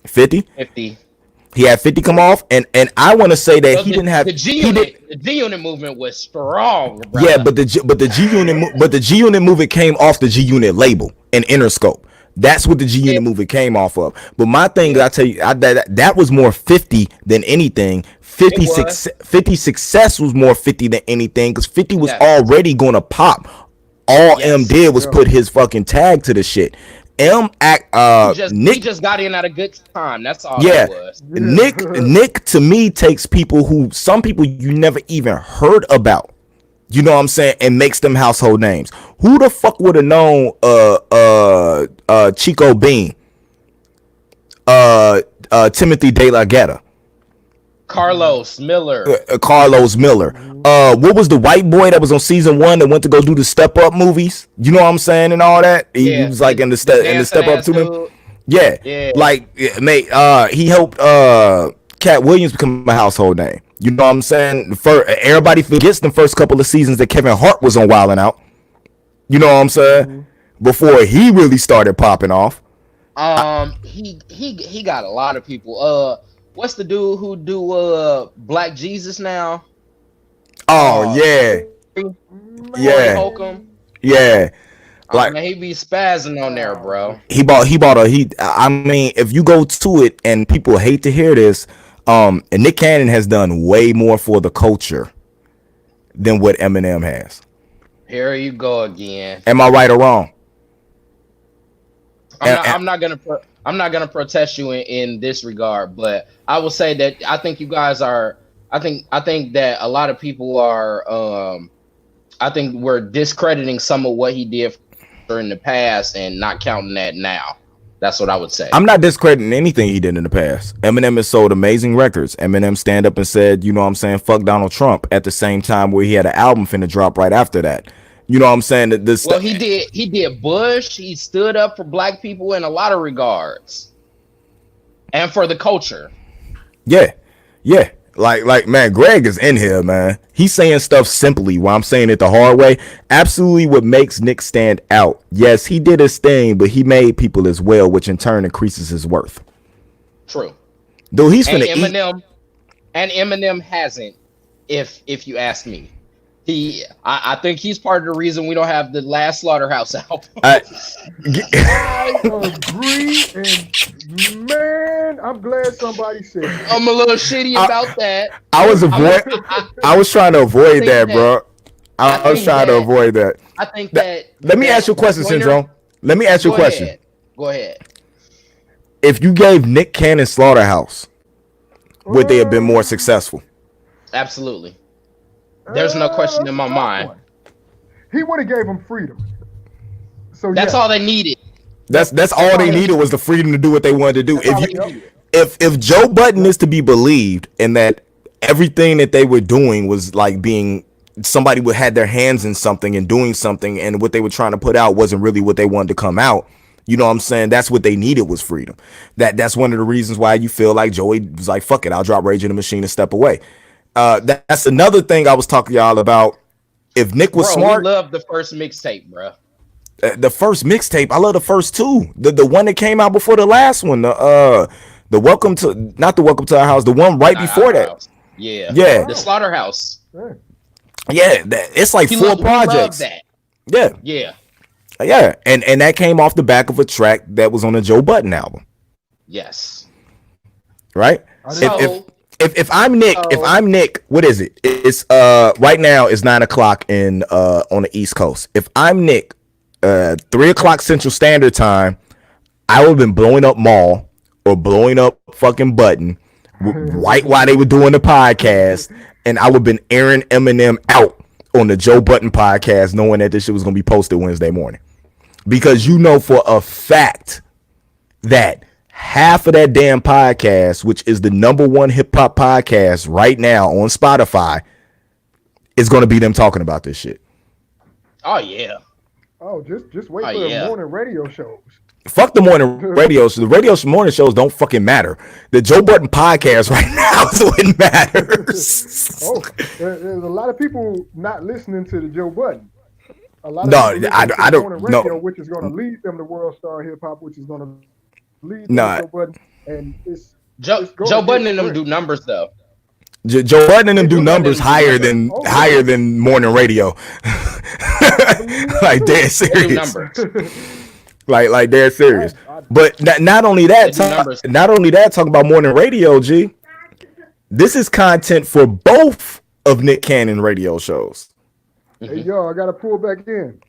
50? 50. He had 50 come off, and I want to say that Bro, he didn't have the G Unit. The G Unit movement was strong, bro. Yeah, but the G Unit movement came off the G Unit label and Interscope. That's what the G Unit movement came off of. But my thing, I tell you, that was more 50 than anything. 50 success was more 50 than anything, because 50 was already going to pop. All M did was put his fucking tag to the shit. He just got in at a good time. That's all it was. Nick to me takes people who, some people you never even heard about, you know what I'm saying, and makes them household names. Who the fuck would have known Chico Bean, Timothy De La Ghetto, Carlos Miller. What was the white boy that was on season 1 that went to go do the Step Up movies? You know what I'm saying, and all that. He was like in the Step Up too. Mate. He helped Cat Williams become a household name. You know what I'm saying? Everybody forgets the first couple of seasons that Kevin Hart was on Wild 'N Out. You know what I'm saying? Before he really started popping off. He got a lot of people. What's the dude who do Black Jesus now? Oh yeah. Holcomb. Yeah. Like he be spazzing on there, bro. I mean, if you go to it, and people hate to hear this, and Nick Cannon has done way more for the culture than what Eminem has. Here you go again. Am I right or wrong? I'm not gonna protest you in this regard, but I will say that I think you guys are. I think that a lot of people are. I think we're discrediting some of what he did in the past and not counting that now. That's what I would say. I'm not discrediting anything he did in the past. Eminem has sold amazing records. Eminem stand up and said, you know what I'm saying, fuck Donald Trump, at the same time where he had an album finna drop right after that. You know what I'm saying? He did Bush. He stood up for black people in a lot of regards. And for the culture. Yeah. Like man, Greg is in here, man. He's saying stuff simply while I'm saying it the hard way. Absolutely what makes Nick stand out. Yes, he did his thing, but he made people as well, which in turn increases his worth. True. Though he's and finna eat. And Eminem hasn't, if you ask me. I think he's part of the reason we don't have the last Slaughterhouse album. I agree, and man, I'm glad somebody said it. I'm a little shitty about that. I was trying to avoid that, bro. I was trying to avoid that. I think that. Let me ask you a question, Syndrome. Let me ask you a question. Go ahead. If you gave Nick Cannon Slaughterhouse, would they have been more successful? Absolutely. There's no question in my mind. He would have gave him freedom. So that's all they needed. That's all they needed was the freedom to do what they wanted to do. If Joe Budden is to be believed, and that everything that they were doing was like being somebody would had their hands in something and doing something, and what they were trying to put out wasn't really what they wanted to come out. You know what I'm saying? That's what they needed, was freedom. That's one of the reasons why you feel like Joey was like, fuck it, I'll drop Rage in the Machine and step away. That's another thing I was talking to y'all about. If Nick was smart, we love the first mixtape, bro. The first mixtape, I love the first two. The one that came out before the last one. The Welcome to Our House. The one right before that. Yeah. The Slaughterhouse. Yeah, it's like 4 projects. That. Yeah. And that came off the back of a track that was on a Joe Budden album. Yes. Right. If I'm Nick, what is it? It's right now it's 9:00 in on the East Coast. If I'm Nick, 3:00 Central Standard Time, I would have been blowing up Maul or blowing up fucking Budden right while they were doing the podcast, and I would have been airing Eminem out on the Joe Budden podcast, knowing that this shit was gonna be posted Wednesday morning, because you know for a fact that half of that damn podcast, which is the #1 hip hop podcast right now on Spotify, is going to be them talking about this shit. Oh yeah. Oh, just wait for the morning radio shows. Fuck the morning radio shows. The morning shows don't fucking matter. The Joe Budden podcast right now is what matters. There's a lot of people not listening to the Joe Budden. A lot of I don't know. Which is going to lead them to World Star Hip Hop, which is going to lead them to Joe Budden, and Joe Budden and them do numbers though. Joe Budden and them do Joe numbers Budden higher than morning radio. Like dead They do serious. numbers. Like dead serious. But not only that, talking about morning radio, G. This is content for both of Nick Cannon radio shows. Hey, yo, I got to pull back in.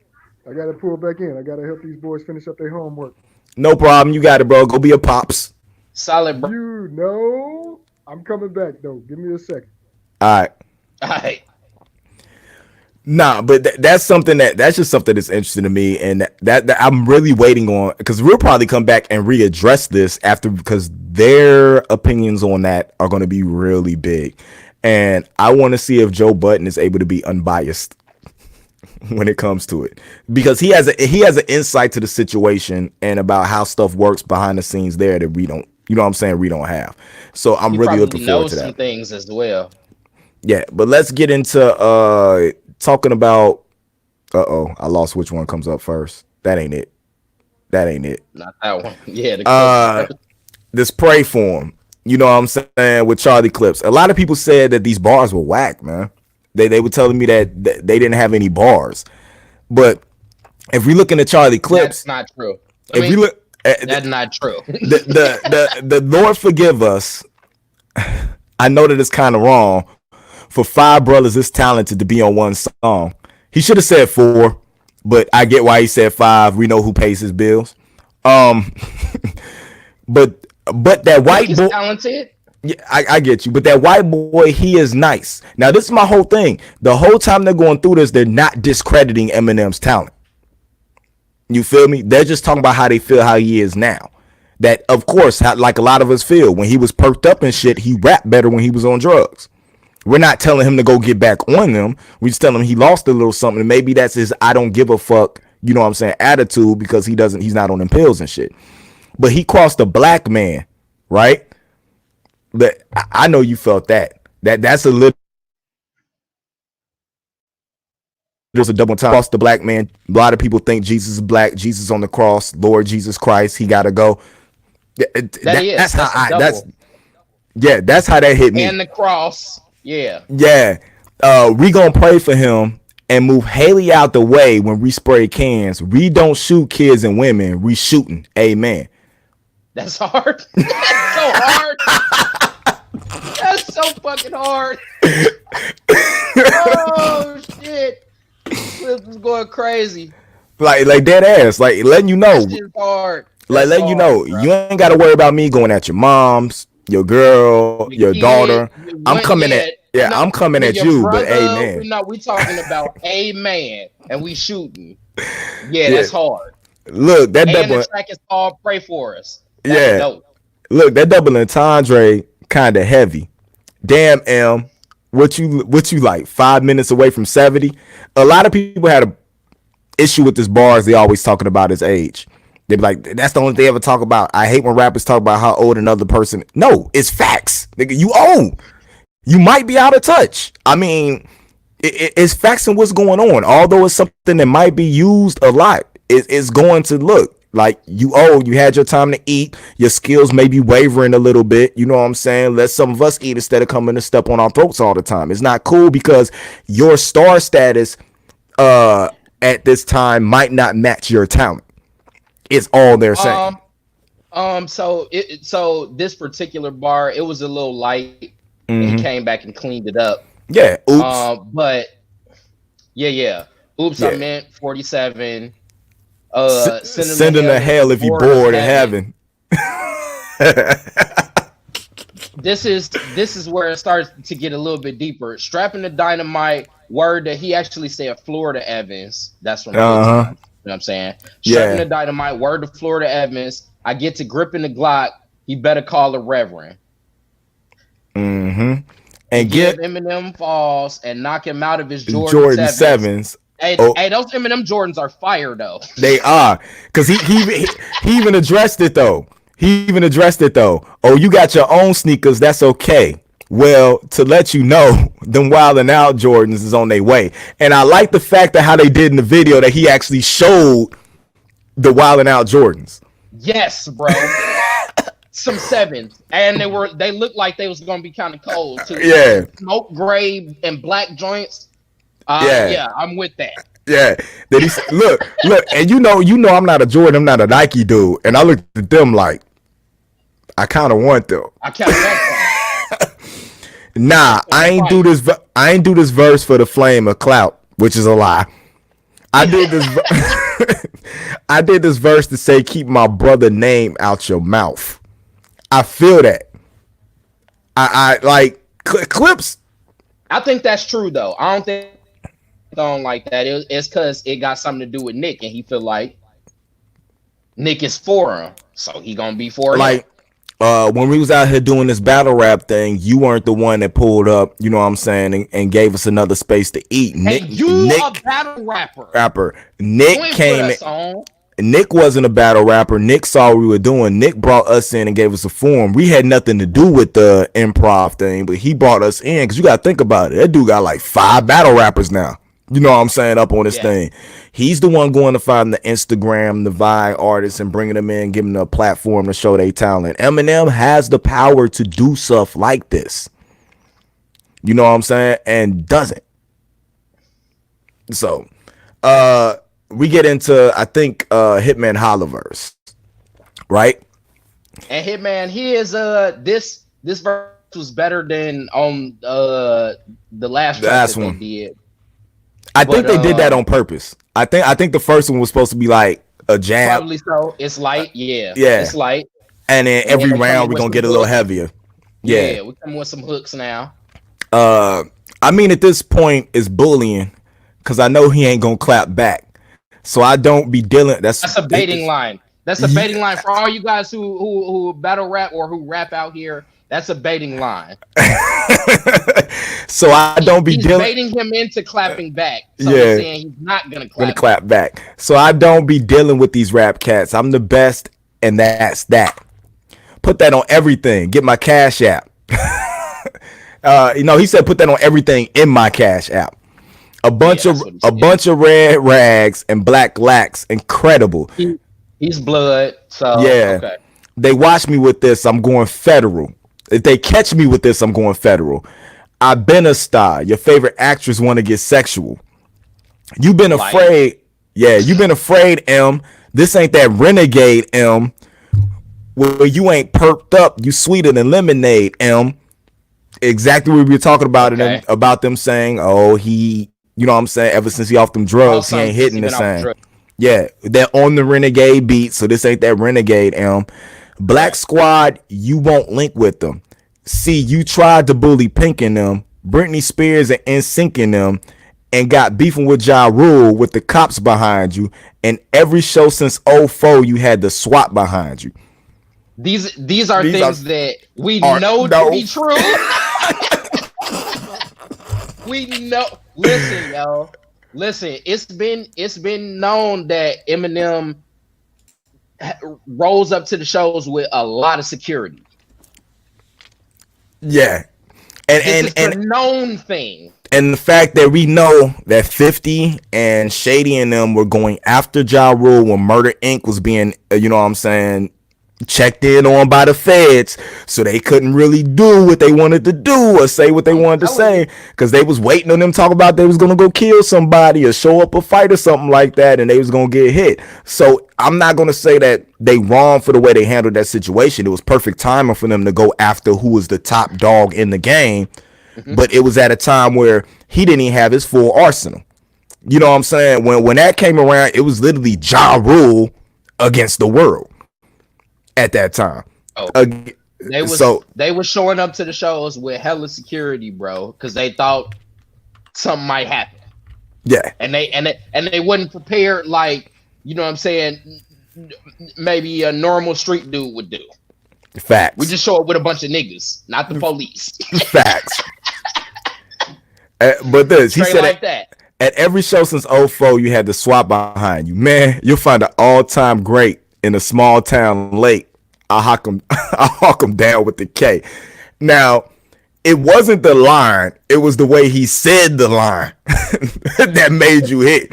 I got to help these boys finish up their homework. No problem. You got it, bro. Go be a pops. Solid, bro. You know, I'm coming back, though. Give me a second. All right. Nah, but that's something that's just something that's interesting to me, and that I'm really waiting on, because we'll probably come back and readdress this after, because their opinions on that are going to be really big, and I want to see if Joe Budden is able to be unbiased when it comes to it, because he has an insight to the situation and about how stuff works behind the scenes there that we don't, you know what I'm saying, we don't have. So I'm really looking forward to that. Some things as well. Yeah, but let's get into talking about. I lost which one comes up first. That ain't it. Not that one. Yeah. This Pray For Him. You know what I'm saying, with Charlie Clips. A lot of people said that these bars were whack, man. They were telling me that they didn't have any bars. But if we look into Charlie Clips, that's not true. That's not true. the Lord forgive us. I know that it's kind of wrong for 5 brothers this talented to be on one song. He should have said 4, but I get why he said 5. We know who pays his bills. But that white boy talented. Yeah, I get you. But that white boy, he is nice. Now, this is my whole thing. The whole time they're going through this, they're not discrediting Eminem's talent. You feel me? They're just talking about how they feel how he is now. That, of course, like a lot of us feel, when he was perked up and shit, he rapped better when he was on drugs. We're not telling him to go get back on them. We just telling him he lost a little something. And maybe that's his I don't give a fuck, you know what I'm saying, attitude, because he's not on them pills and shit. But he crossed a black man, right? But I know you felt that. That's a little. There's a double time. Cross the black man. A lot of people think Jesus is black. Jesus on the cross. Lord Jesus Christ. He got to go. That's how that hit me. And the cross. Yeah. We gonna pray for him and move Haley out the way when we spray cans. We don't shoot kids and women. We shooting. Amen. That's hard. That's so hard. That's so fucking hard. Oh shit. This is going crazy. Like dead ass. Like letting you know. That's hard. Like letting you know, bro. You ain't gotta worry about me going at your mom's, your girl, your daughter. I'm coming at you, brother, but amen. We talking about amen, and we shooting. Yeah, that's hard. Look, that double. The track is called "Pray For Us." That's dope. Look, that double entendre kind of heavy. Damn, M, what you like? 5 minutes away from 70. A lot of people had a issue with this bars. They always talking about his age. They be like, that's the only thing they ever talk about. I hate when rappers talk about how old another person. No, it's facts. Nigga, you old. You might be out of touch. I mean, it's facts and what's going on. Although it's something that might be used a lot, it's going to look like you old. You had your time to eat. Your skills may be wavering a little bit. You know what I'm saying? Let some of us eat instead of coming to step on our throats all the time. It's not cool because your star status at this time might not match your talent. It's all they're saying. So this particular bar, it was a little light. Mm-hmm. He came back and cleaned it up. Yeah. Oops. But yeah. Oops. Yeah. I meant 47. Send him to hell if you're bored in heaven. This is where it starts to get a little bit deeper. Strapping the dynamite. Word that he actually said Florida Evans. That's from. You know what I'm saying? Strapping the dynamite. Word to Florida Evans. I get to gripping the Glock. He better call a reverend. Mm-hmm. And give Eminem falls and knock him out of his Jordan 7s. Hey, those Eminem Jordans are fire though. They are, because he even addressed it though. Oh, you got your own sneakers. That's okay. Well, to let you know, them Wildin' Out Jordans is on their way. And I like the fact that how they did in the video that he actually showed the Wildin' Out Jordans. Yes, bro. some sevens, and they looked like they was gonna be kind of cold too. Yeah. Smoke gray and black joints. Yeah, I'm with that. Yeah. Then he said, look, and you know I'm not a Jordan, I'm not a Nike dude. And I looked at them like, I kind of want them. I kind of want them. Nah, I ain't do this verse for the flame of clout, which is a lie. I did this I did this verse to say keep my brother name out your mouth. I feel that. I like clips. I think that's true though. I don't think like that. It's because it got something to do with Nick, and he feel like Nick is for him, so he gonna be for him. When we was out here doing this battle rap thing, you weren't the one that pulled up, you know what I'm saying, and gave us another space to eat. Nick, a battle rapper. Nick came in. Nick wasn't a battle rapper. Nick saw what we were doing. Nick brought us in and gave us a forum. We had nothing to do with the improv thing, but he brought us in because you got to think about it. That dude got like 5 battle rappers now. You know what I'm saying, up on this thing. He's the one going to find the Instagram, the Vine artists, and bringing them in, giving them a platform to show their talent. Eminem has the power to do stuff like this. You know what I'm saying? And doesn't. So, we get into, I think, Hitman Holliverse, right? And Hitman, he is this verse was better than on the last one they did. I think they did that on purpose. I think the first one was supposed to be like a jab. Probably so. It's light, yeah. It's light. And then every round we're gonna get a little heavier. Yeah, we come with some hooks now. I mean, at this point, it's bullying because I know he ain't gonna clap back. So I don't be dealing. That's a baiting line. That's a baiting line for all you guys who battle rap or who rap out here. That's a baiting line. So I don't be dealing. Baiting him into clapping back. So he's saying he's not gonna clap back. So I don't be dealing with these rap cats. I'm the best, and that's that. Put that on everything. Get my Cash App. He said put that on everything in my Cash App. A bunch of red rags and black lax. Incredible. He's blood. So yeah. Okay. They watch me with this. I'm going federal. If they catch me with this, I'm going federal. I've been a star. Your favorite actress want to get sexual. You've been afraid. Yeah, you've been afraid, M. This ain't that renegade, M. Where you ain't perked up. You sweeter than lemonade, M. Exactly what we were talking about about them saying, oh, he, you know what I'm saying, ever since he off them drugs, he ain't hitting the same. Yeah, they're on the renegade beat, so this ain't that renegade, M. Black Squad, you won't link with them. See, you tried to bully Pink in them, Britney Spears and NSYNC in them, and got beefing with Ja Rule with the cops behind you. And every show since 2004, you had the SWAT behind you. These are things that we know to be true. We know. Listen, yo. Listen, it's been known that Eminem rolls up to the shows with a lot of security. Yeah. It's a known thing. And the fact that we know that 50 and Shady and them were going after Ja Rule when Murder Inc. was being, you know what I'm saying, checked in on by the feds, so they couldn't really do what they wanted to do or say what they wanted to say because they was waiting on them to talk about they was gonna go kill somebody or show up a fight or something like that, and they was gonna get hit. So I'm not gonna say that they wrong for the way they handled that situation. It was perfect timing for them to go after who was the top dog in the game, but it was at a time where he didn't even have his full arsenal. You know what I'm saying? When that came around, it was literally Ja Rule against the world. At that time, they were showing up to the shows with hella security, bro, because they thought something might happen. Yeah, and they wasn't prepared, like, you know what I'm saying, maybe a normal street dude would do. Facts. We just show up with a bunch of niggas, not the police. Facts. But this, he said, like that. At every show since 2004, you had the SWAT behind you. Man, you'll find an all-time great in a small town lake. I'll hawk him down with the K. Now, it wasn't the line. It was the way he said the line that made you hit.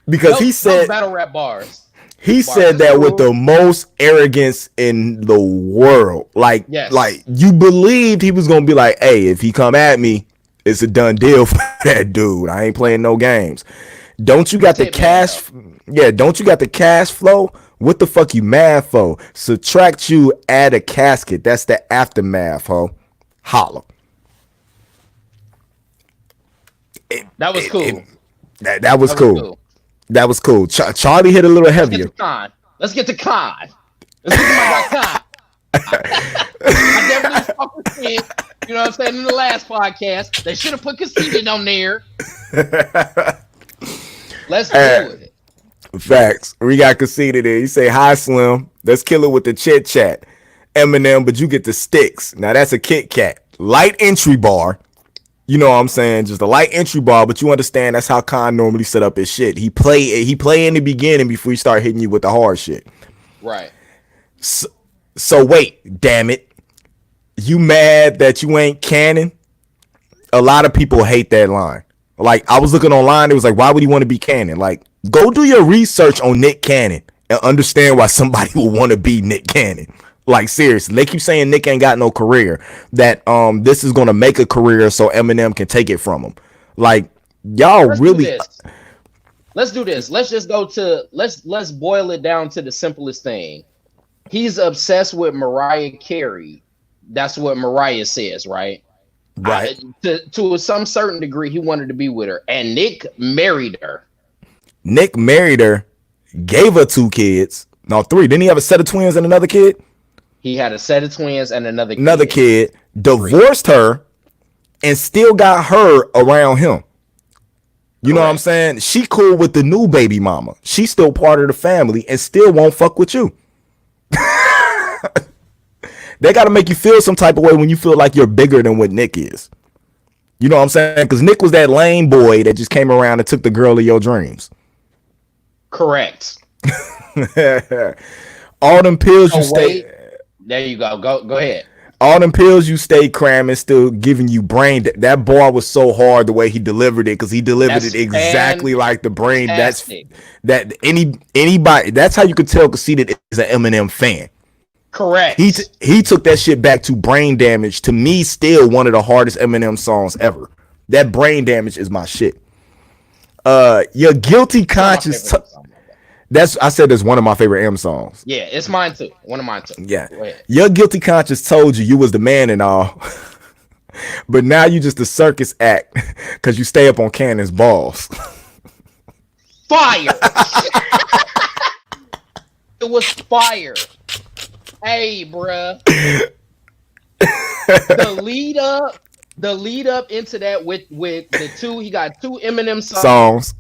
Because he said... battle rap bars. He said that with the most arrogance in the world. Like you believed he was gonna be like, hey, if he come at me, it's a done deal for that dude. I ain't playing no games. Don't you got the cash? Yeah, don't you got the cash flow? What the fuck you mad for? Subtract you, add a casket. That's the aftermath, ho. Holla. That was cool. That was cool. That was cool. Charlie hit a little heavier. Let's get to Con. Let's get to my guy Con. I definitely fuck with Sid. You know what I'm saying? In the last podcast, they should have put Conceited on there. Let's do it. Facts. We got Conceited there. You say, hi, Slim. Let's kill it with the chit chat. Eminem, but you get the sticks. Now that's a Kit Kat. Light entry bar. You know what I'm saying? Just a light entry bar, but you understand that's how Khan normally set up his shit. He play in the beginning before he start hitting you with the hard shit. Right. So wait, damn it. You mad that you ain't Cannon? A lot of people hate that line. Like, I was looking online, it was like, why would he want to be Cannon? Like, go do your research on Nick Cannon and understand why somebody would want to be Nick Cannon. Like, seriously, they keep saying Nick ain't got no career, that this is gonna make a career so Eminem can take it from him. Like, y'all really let's do this. Let's just go to let's boil it down to the simplest thing. He's obsessed with Mariah Carey. That's what Mariah says, right? Right. To some certain degree, he wanted to be with her, and Nick married her. Nick married her, gave her 2 kids. No, 3. Didn't he have a set of twins and another kid? He had a set of twins and another kid, divorced her, and still got her around him. You know what I'm saying? She cool with the new baby mama. She's still part of the family and still won't fuck with you. They got to make you feel some type of way when you feel like you're bigger than what Nick is. You know what I'm saying? Because Nick was that lame boy that just came around and took the girl of your dreams. Correct. All them pills you stay... There you go. Go ahead. All them pills you stay cramming, still giving you brain. That bar was so hard the way he delivered it, because he delivered it exactly like the brain. Fantastic. Anybody. That's how you could tell Conceited is an Eminem fan. Correct. He took that shit back to Brain Damage. To me, still one of the hardest Eminem songs ever. That Brain Damage is my shit. Your Guilty Conscience. I said that's one of my favorite M songs. Yeah, it's mine too. One of mine too. Yeah. Your Guilty Conscience told you was the man and all. But now you just a circus act because you stay up on Cannon's balls. Fire. It was fire. Hey, bruh. The lead up into that with the 2, he got 2 Eminem songs.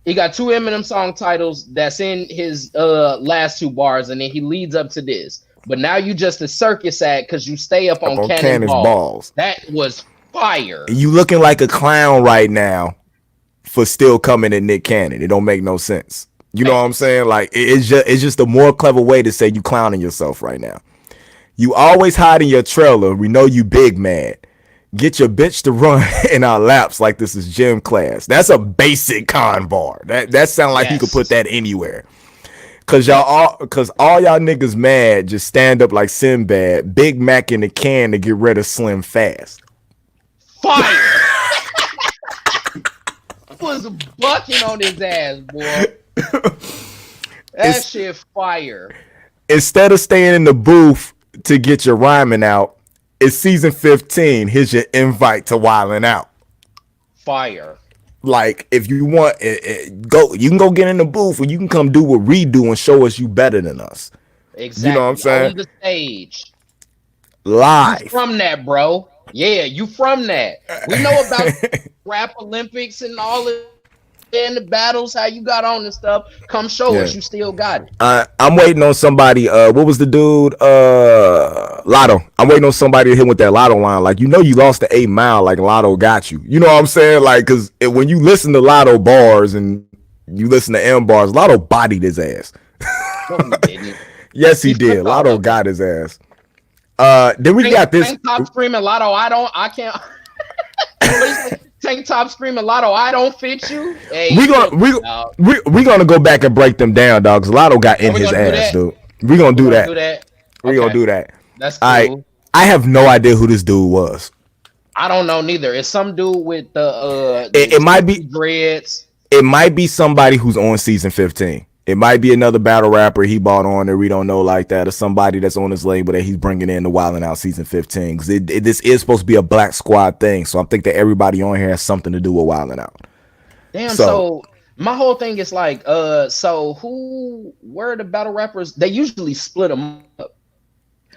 He got 2 Eminem song titles that's in his last 2 bars, and then he leads up to this. But now you just a circus act because you stay up on Cannon's balls. That was fire. You looking like a clown right now for still coming at Nick Cannon. It don't make no sense. You know what I'm saying? Like, it's just a more clever way to say you clowning yourself right now. You always hide in your trailer. We know you big mad. Get your bitch to run in our laps like this is gym class. That's a basic con bar. That sound like you could put that anywhere. Cause all y'all niggas mad, just stand up like Sinbad, Big Mac in the can to get rid of Slim fast. Fire! Was bucking on his ass, boy. That shit fire. Instead of staying in the booth to get your rhyming out, it's season 15. Here's your invite to Wildin' Out. Fire. Like, if you want, go. You can go get in the booth, or you can come do what we do and show us you better than us. Exactly. You know what I'm saying? On the stage. Live. You from that, bro. Yeah, you from that. We know about Rap Olympics and all of and the battles, how you got on and stuff. Come show us you still got it. I'm waiting on somebody. What was the dude? Lotto. I'm waiting on somebody to hit with that Lotto line. Like, you know, you lost the 8 Mile. Like, Lotto got you. You know what I'm saying? Like, because when you listen to Lotto bars and you listen to M bars, Lotto bodied his ass. No, he didn't. Yes, he did. Lotto got his ass. Then we got this. Top screaming Lotto. I can't. tank top screaming, Lotto, I don't fit you. Hey, We you gonna know, dog. we gonna go back and break them down, dog. 'Cause Lotto got Are in we his gonna do ass, that? dude. We gonna We're do gonna do that. that. We gonna Okay, do that. that's All right. cool. I have no idea who this dude was. I don't know neither. It's some dude with It the might twisty be dreads. somebody who's on season 15. It might be another battle rapper he bought on that we don't know like that, or somebody that's on his label that he's bringing in the Wild 'N Out season 15. Because this is supposed to be a Black Squad thing, so I think that everybody on here has something to do with Wild 'N Out. Damn. So So my whole thing is like, so who were the battle rappers? They usually split them up.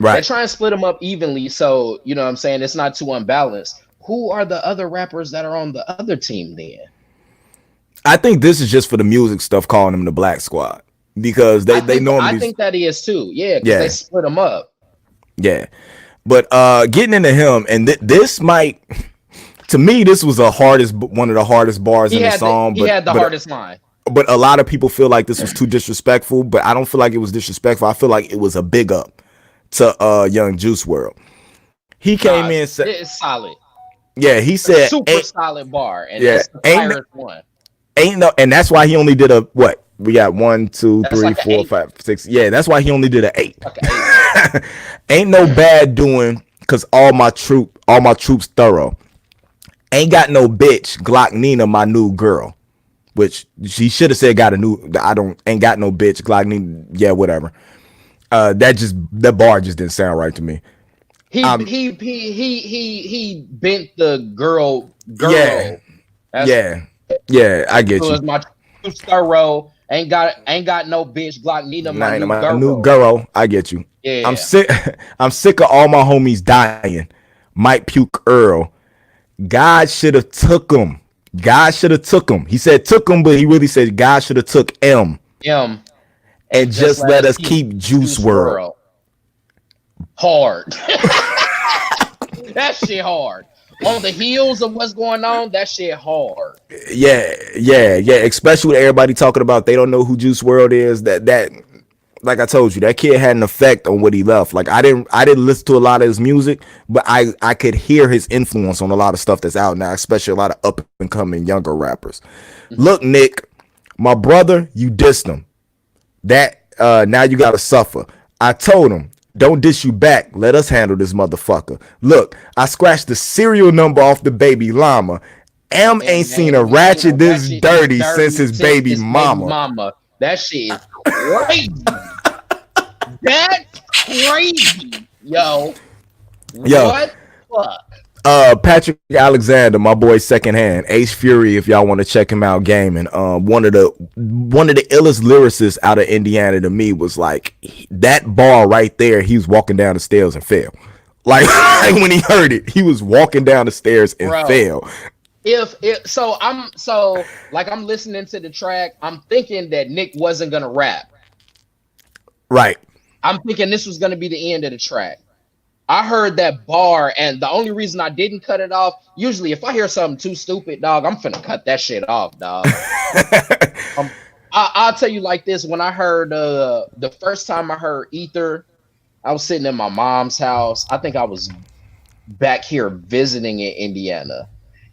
They right, try and split them up evenly, so you know what I'm saying it's not too unbalanced. Who are the other rappers that are on the other team then? I think this is just for the music stuff, calling them the Black Squad because they I normally think that is too. Yeah, because they yeah split them up. yeah. But getting into him and this might to me this was one of the hardest bars in the song, He had the hardest line. but a lot of people feel like this was too disrespectful, but I don't feel like it was disrespectful. I feel like it was a big up to Young Juice World. He came in and said, it's solid. yeah, he said, Super solid bar, and yeah, that's the first one. ain't no, and that's why he only did a what? We got 1, 2, That's 3, like 4, 5, 6. Yeah, that's why he only did an 8. Like an 8. Ain't no bad doing, cause all my troops thorough. Ain't got no bitch, Glock Nina, my new girl. Which she should have said got a new. Ain't got no bitch, Glock Nina. Yeah, whatever. That bar just didn't sound right to me. He bent the girl. Yeah, yeah, I get you. My true thorough ain't got no bitch, Glock Nina, my new girl. I get you. Yeah. I'm sick. I'm sick of all my homies dying. Mike Puke Earl. God should have took him. He said took him, but he really said God should have took M. And just let us keep Juice World. Hard. That shit hard. On the heels of what's going on, that shit hard. Yeah. Especially with everybody talking about they don't know who Juice World is. That like I told you, that kid had an effect on what he left. Like I didn't listen to a lot of his music, but I could hear his influence on a lot of stuff that's out now, especially a lot of up and coming younger rappers. Mm-hmm. Look, Nick, my brother, you dissed him. That now you gotta suffer. I told him, don't diss you back. Let us handle this motherfucker. Look, I scratched the serial number off the baby llama. Ain't seen a ratchet this dirty since his baby mama. That shit is crazy. That's crazy. Yo. What the fuck? Patrick Alexander, my boy secondhand, Ace Fury, if y'all want to check him out gaming. One of the illest lyricists out of Indiana to me was like that bar right there, he was walking down the stairs and fell. Like when he heard it, he was walking down the stairs and fell. I'm listening to the track, I'm thinking that Nick wasn't gonna rap. Right. I'm thinking this was gonna be the end of the track. I heard that bar, and the only reason I didn't cut it off, usually if I hear something too stupid, dog, I'm finna cut that shit off, dog. I'll tell you like this, when I heard the first time I heard Ether, I was sitting in my mom's house. I think I was back here visiting in Indiana,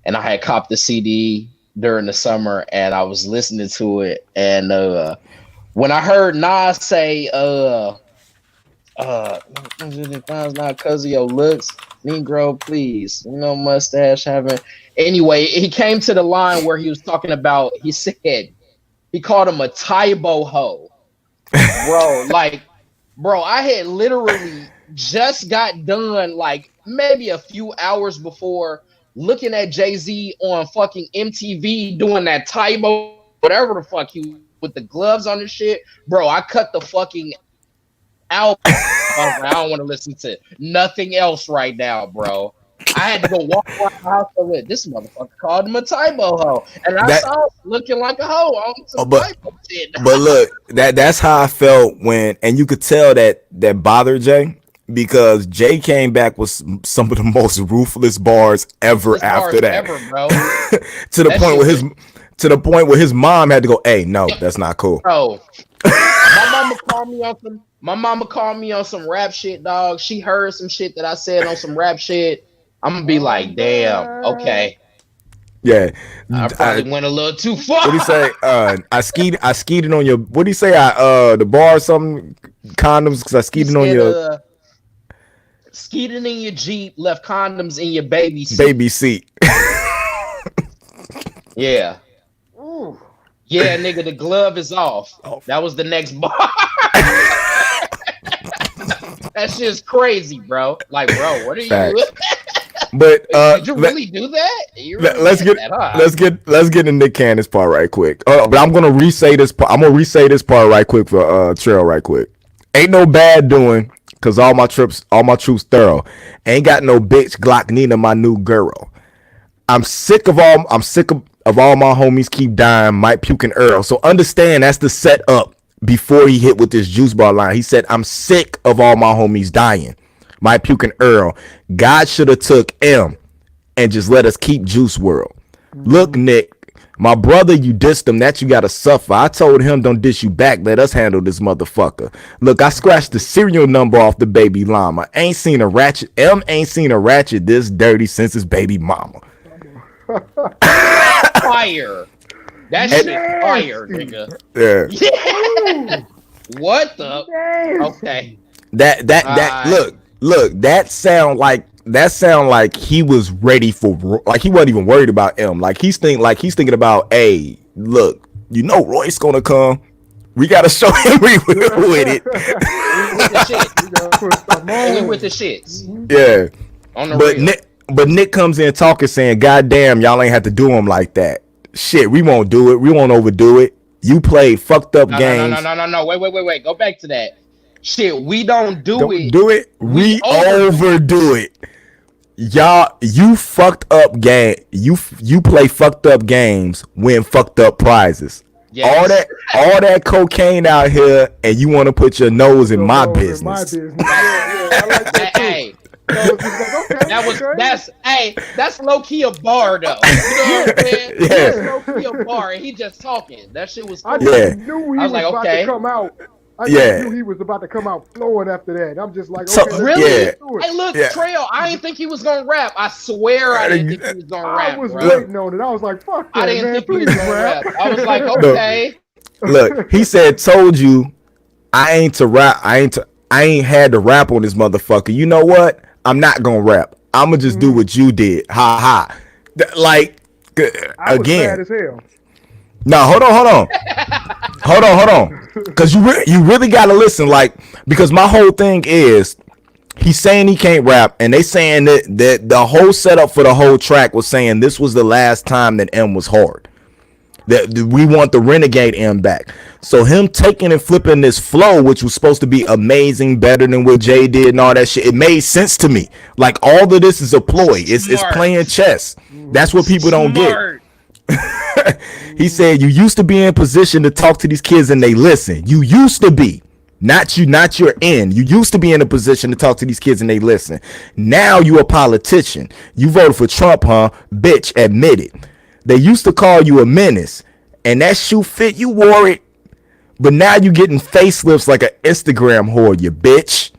and I had copped the CD during the summer, and I was listening to it, and when I heard Nas say not cause of your looks, Negro, please, no mustache having. Anyway, he came to the line where he was talking about, he said he called him a Tybo hoe. Bro, I had literally just got done like maybe a few hours before looking at Jay-Z on fucking MTV doing that Tybo, whatever the fuck he with the gloves on his shit. Bro, I cut the fucking album. I don't want to listen to nothing else right now, bro. I had to go walk around the house with this motherfucker called him a Tybo hoe, and I saw him looking like a hoe on some Tybo shit. But look, that's how I felt when, and you could tell that bothered Jay, because Jay came back with some of the most ruthless bars ever after that. Bro. to the point where his mom had to go, "Hey, no, that's not cool." Bro, my mama called me on some rap shit, dog. She heard some shit that I said on some rap shit. I'm gonna be like, damn, okay. Yeah. I probably went a little too far. What do you say? I skeeted on your. What do you say? The bar or something condoms because I skeeted on your skeeted in your Jeep, left condoms in your baby seat. baby seat. Yeah. Ooh. Yeah, nigga, the glove is off. That was the next bar. That shit's crazy, bro. Like, bro, what are you? But did you really do that? Let's get into Nick Cannon's part right quick. But I'm gonna re-say this part. I'm gonna re-say this part right quick for Trell right quick. Ain't no bad doing, cause all my troops thorough. Ain't got no bitch Glock Nina, my new girl. I'm sick of all my homies keep dying, Mike Puke and Earl. So understand that's the setup before he hit with this juice bar line. He said, I'm sick of all my homies dying. Mike Puke and Earl. God should have took M and just let us keep Juice World. Look, Nick, my brother, you dissed him. That you gotta suffer. I told him don't diss you back. Let us handle this motherfucker. Look, I scratched the serial number off the baby llama. M ain't seen a ratchet this dirty since his baby mama. Fire. That shit fire, nigga. Yeah. What the? Okay. That look. That sound like he was ready for, like he wasn't even worried about M. Like he's thinking about, hey, look, you know Royce gonna come. We gotta show him we with it. We with the shits. Yeah. On the real. But Nick comes in talking, saying, God damn, y'all ain't have to do him like that. Shit, we won't do it. We won't overdo it. You played fucked up games. No. Wait. Go back to that. Shit, we don't do it. We overdo it. Y'all, you fucked up game. You play fucked up games, win fucked up prizes. Yes. All that cocaine out here, and you want to put your nose in my business. Yeah, I like that too. Hey. That's low key a bar though. You know what I'm saying? Yeah. That's low key a bar, and he just talking. That shit was cool. I knew he was like, about to come out. I knew he was about to come out flowing after that. I'm just like, okay, really? Hey, look, Trail, I didn't think he was gonna rap. I swear I didn't think he was gonna rap. I was waiting on it. I was like, fuck that, I didn't man. think he was gonna rap. I was like, okay. Look, he said, told you I ain't to rap. I ain't had to rap on this motherfucker. You know what? I'm not gonna rap. I'm gonna just do what you did. Ha ha. Like I was again. mad as hell. No, hold on. Because you really gotta listen. Like, because my whole thing is he's saying he can't rap, and they saying that the whole setup for the whole track was saying this was the last time that M was hard. That we want the renegade M back. So him taking and flipping this flow, which was supposed to be amazing, better than what Jay did and all that shit, it made sense to me. Like all of this is a ploy. It's playing chess. That's what people don't get. He said you used to be in position to talk to these kids and they listen. You used to be. Not you're in. You used to be in a position to talk to these kids and they listen. Now you a politician. You voted for Trump, huh? Bitch, admit it. They used to call you a menace, and that shoe fit, you wore it. But now you getting facelifts like an Instagram whore, you bitch.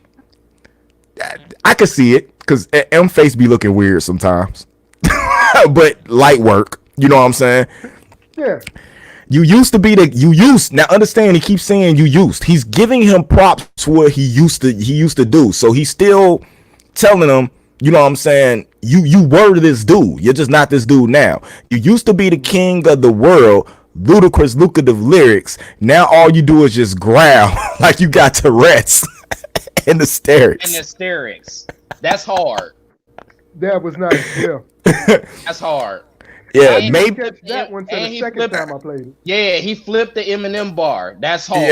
I can see it, because M face be looking weird sometimes. But light work, you know what I'm saying? Yeah. You used to be now understand, he keeps saying you used. He's giving him props to what he used to do. So he's still telling him, you know what I'm saying? You were this dude. You're just not this dude now. You used to be the king of the world, ludicrous, lucrative lyrics. Now all you do is just growl like you got Tourette's and hysterics. That's hard. That was nice. Yeah. That's hard. Yeah, I maybe catch that one till the second time I played it. Yeah, he flipped the Eminem bar. That's hard.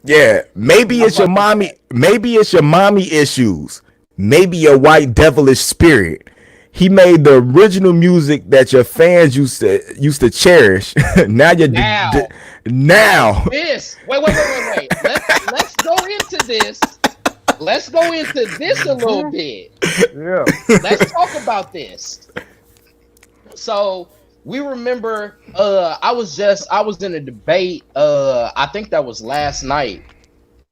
Yeah. Maybe it's your mommy. Maybe it's your mommy issues. Maybe your white devilish spirit. He made the original music that your fans used to cherish. Now you're now. This. Wait. Let's go into this. Let's go into this a little bit. Yeah. Let's talk about this. So we remember I was in a debate, I think that was last night.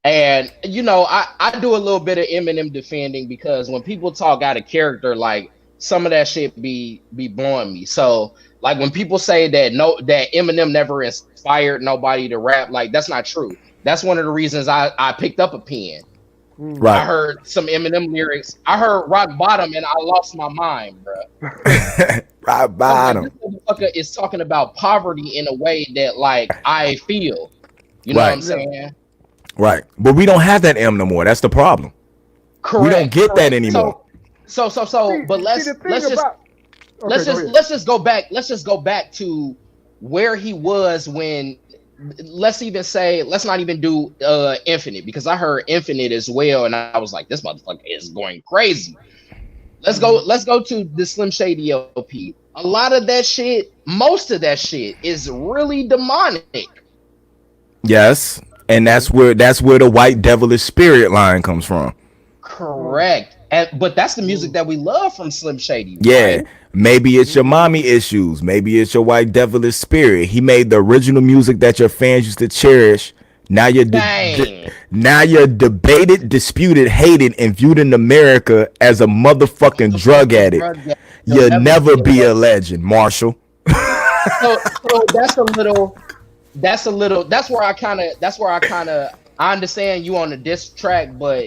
And you know, I do a little bit of Eminem defending because when people talk out of character, like some of that shit be blowing me. So like when people say that that Eminem never inspired nobody to rap, like that's not true. That's one of the reasons I picked up a pen. I Right. heard some Eminem lyrics. I heard Rock Bottom and I lost my mind, bro. Right I'm like, this bottom. motherfucker is talking about poverty in a way that like I feel. You know what Right. I'm Yeah. saying? Right. But we don't have that M no more. That's the problem. We don't Correct, get that correct. anymore. But See the thing let's just about. Okay, go ahead. let's just go back. Let's just go back to where he was when. Let's not even do Infinite because I heard Infinite as well, and I was like, this motherfucker is going crazy. Let's go to the Slim Shady LP. A lot of that shit, most of that shit is really demonic. Yes. And that's where the white devilish spirit line comes from. Correct. But that's the music that we love from Slim Shady, Yeah. right? Maybe it's your mommy issues. Maybe it's your white devilish spirit. He made the original music that your fans used to cherish. Now Dang. now you're debated, disputed, hated, and viewed in America as a motherfucking drug addict. You'll never be a legend, Marshall. So that's where I understand you on the diss track, but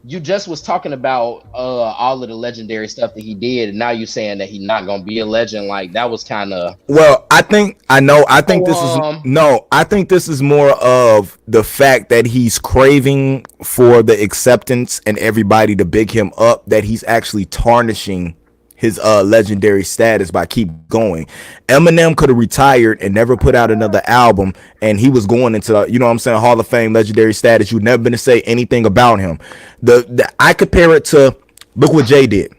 you just was talking about all of the legendary stuff that he did, and now you're saying that he's not gonna be a legend. Like that was kind of Well, I think this is no, I think this is more of the fact that he's craving for the acceptance and everybody to big him up, that he's actually tarnishing his legendary status by keep going. Eminem could have retired and never put out another album, and he was going into you know what I'm saying, Hall of Fame legendary status. You've never been to say anything about him. The I compare it to, look what Jay did.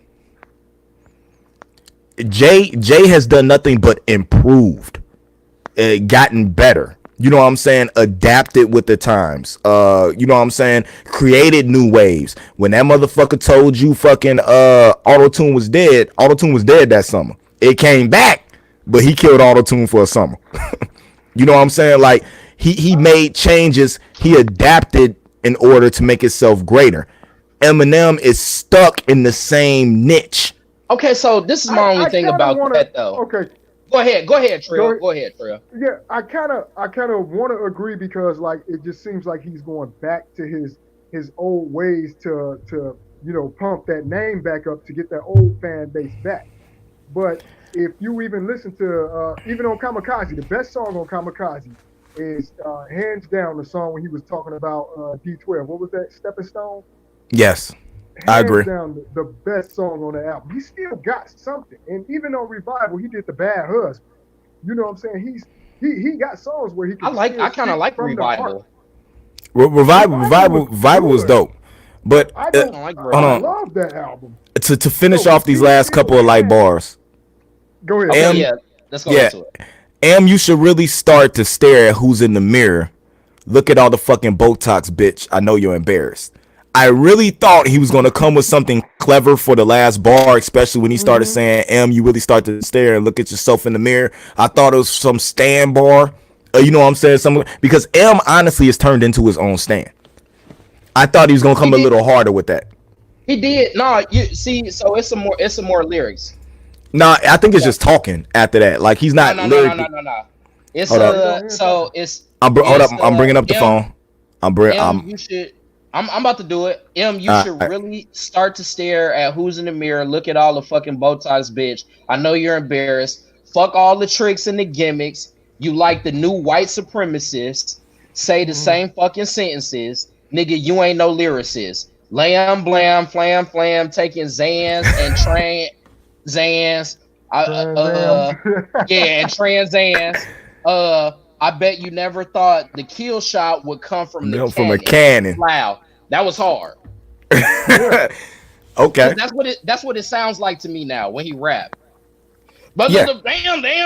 Jay has done nothing but improved, gotten better. You know what I'm saying? Adapted with the times. You know what I'm saying? Created new waves. When that motherfucker told you fucking auto-tune was dead that summer. It came back, but he killed auto-tune for a summer. You know what I'm saying? Like he made changes, he adapted in order to make itself greater. Eminem is stuck in the same niche. okay. So this is my only thing about that, though. Okay, Go ahead, Trill. Go ahead, Trill. yeah, I kind of want to agree because like it just seems like he's going back to his old ways to pump that name back up to get that old fan base back. But if you even listen to even on Kamikaze, the best song on Kamikaze is hands down the song when he was talking about D12. What was that? Stepping Stone. Yes, I Hands agree. down the best song on the album. He still got something, and even on Revival, he did the Bad Husband. You know what I'm saying? He got songs where he can. I kind of like from the heart. Revival. Revival was dope. But I don't like hold I on. love that album. To finish No, off these he last still couple of light had- bars, Go ahead. Okay, M- yeah, let's go yeah. into it. You should really start to stare at who's in the mirror. Look at all the fucking Botox, bitch. I know you're embarrassed. I really thought he was gonna come with something clever for the last bar, especially when he started saying, you really start to stare and look at yourself in the mirror. I thought it was some stand bar. You know what I'm saying? Because honestly has turned into his own stand. I thought he was gonna come a little harder with that. He did. No, you see, so it's some more lyrics. Nah, I think it's just talking after that. Like he's not No. It's Hold up. so it's. Hold up. it's, I'm bringing up the phone. You should. I'm about to do it. You should really start to stare at who's in the mirror. Look at all the fucking Botox, bitch. I know you're embarrassed. Fuck all the tricks and the gimmicks. You like the new white supremacists. Say the same fucking sentences. Nigga, you ain't no lyricist. Lamb, blam, flam, flam, taking Zans and Zans. And Trans Zans. I bet you never thought the kill shot would come from the from a cannon. Wow, that was hard. Okay. That's what it sounds like to me now when he rap. But Yeah. damn, They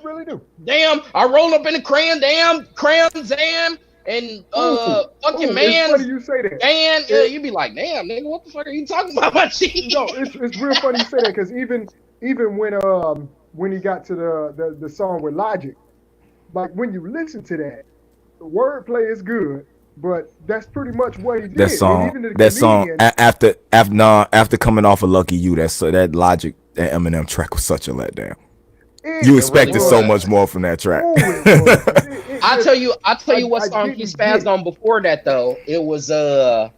really do. damn, I roll up in the crayon, Zan, and fucking man, It's funny you say that. Dan, you be like, damn, nigga, what the fuck are you talking about, my shit? No, it's real funny you say that because even when he got to the song with Logic, like when you listen to that, the wordplay is good, but that's pretty much what he That did. And song, even the that song comedian, after coming off of Lucky You, that Logic, that Eminem track was such a letdown. You it expected really so was. much more from that track. oh, it was. I'll tell you what I song he didn't spazzed get. on before that though. It was the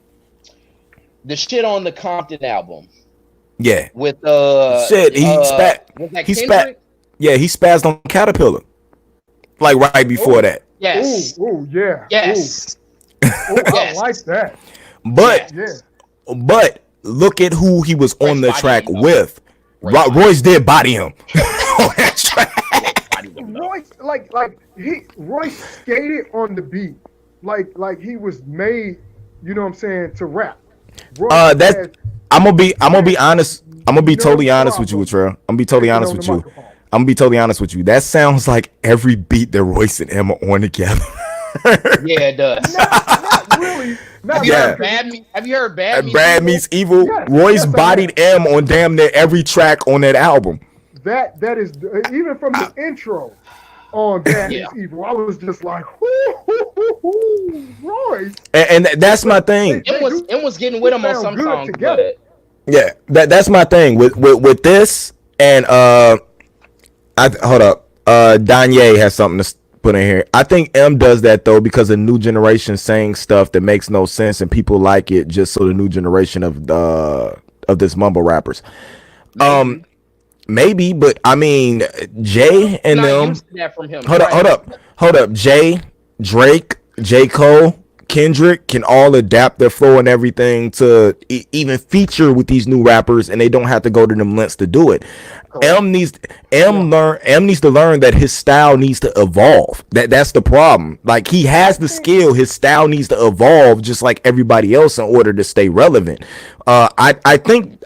shit on the Compton album Yeah, with shit. was that He spat. Kendrick? Yeah, he spazzed on Caterpillar, like right before Oh, that. Yes. oh, yeah. Yes. Oh, I Yes. like that. But Yes. Yeah. but look at who he was on the bodied track him, though. with. Royce did body him on that track. Royce skated on the beat, like he was made. You know what I'm saying, to rap. Royce That's has I'm gonna be honest. I'm gonna be no totally honest with you, problem Trell. I'm gonna be totally taking honest on with the you. microphone. I'm gonna be totally honest with you. That sounds like every beat that Royce and Emma on together. Yeah, it does. Not really. Not Have you Yeah. heard Bad Me? Have you heard Bad And Me? Brad Meets Evil. Yes, Royce yes, I bodied M on damn near every track on that album. That is even from the intro on Bad Yeah. Meets Evil. I was just like, Royce. And that's my thing. It was getting with him on sound some good songs, together. Yeah, that's my thing with this and hold up. Danye has something to put in here. I think M does that though because the new generation saying stuff that makes no sense and people like it just so the new generation of this mumble rappers. Maybe, but I mean Jay and Not them. used to that from him. Hold up. Jay, Drake, J. Cole, Kendrick can all adapt their flow and everything to even feature with these new rappers, and they don't have to go to them lengths to do it. M needs to learn that his style needs to evolve. That's the problem. Like he has the skill, his style needs to evolve just like everybody else in order to stay relevant. I think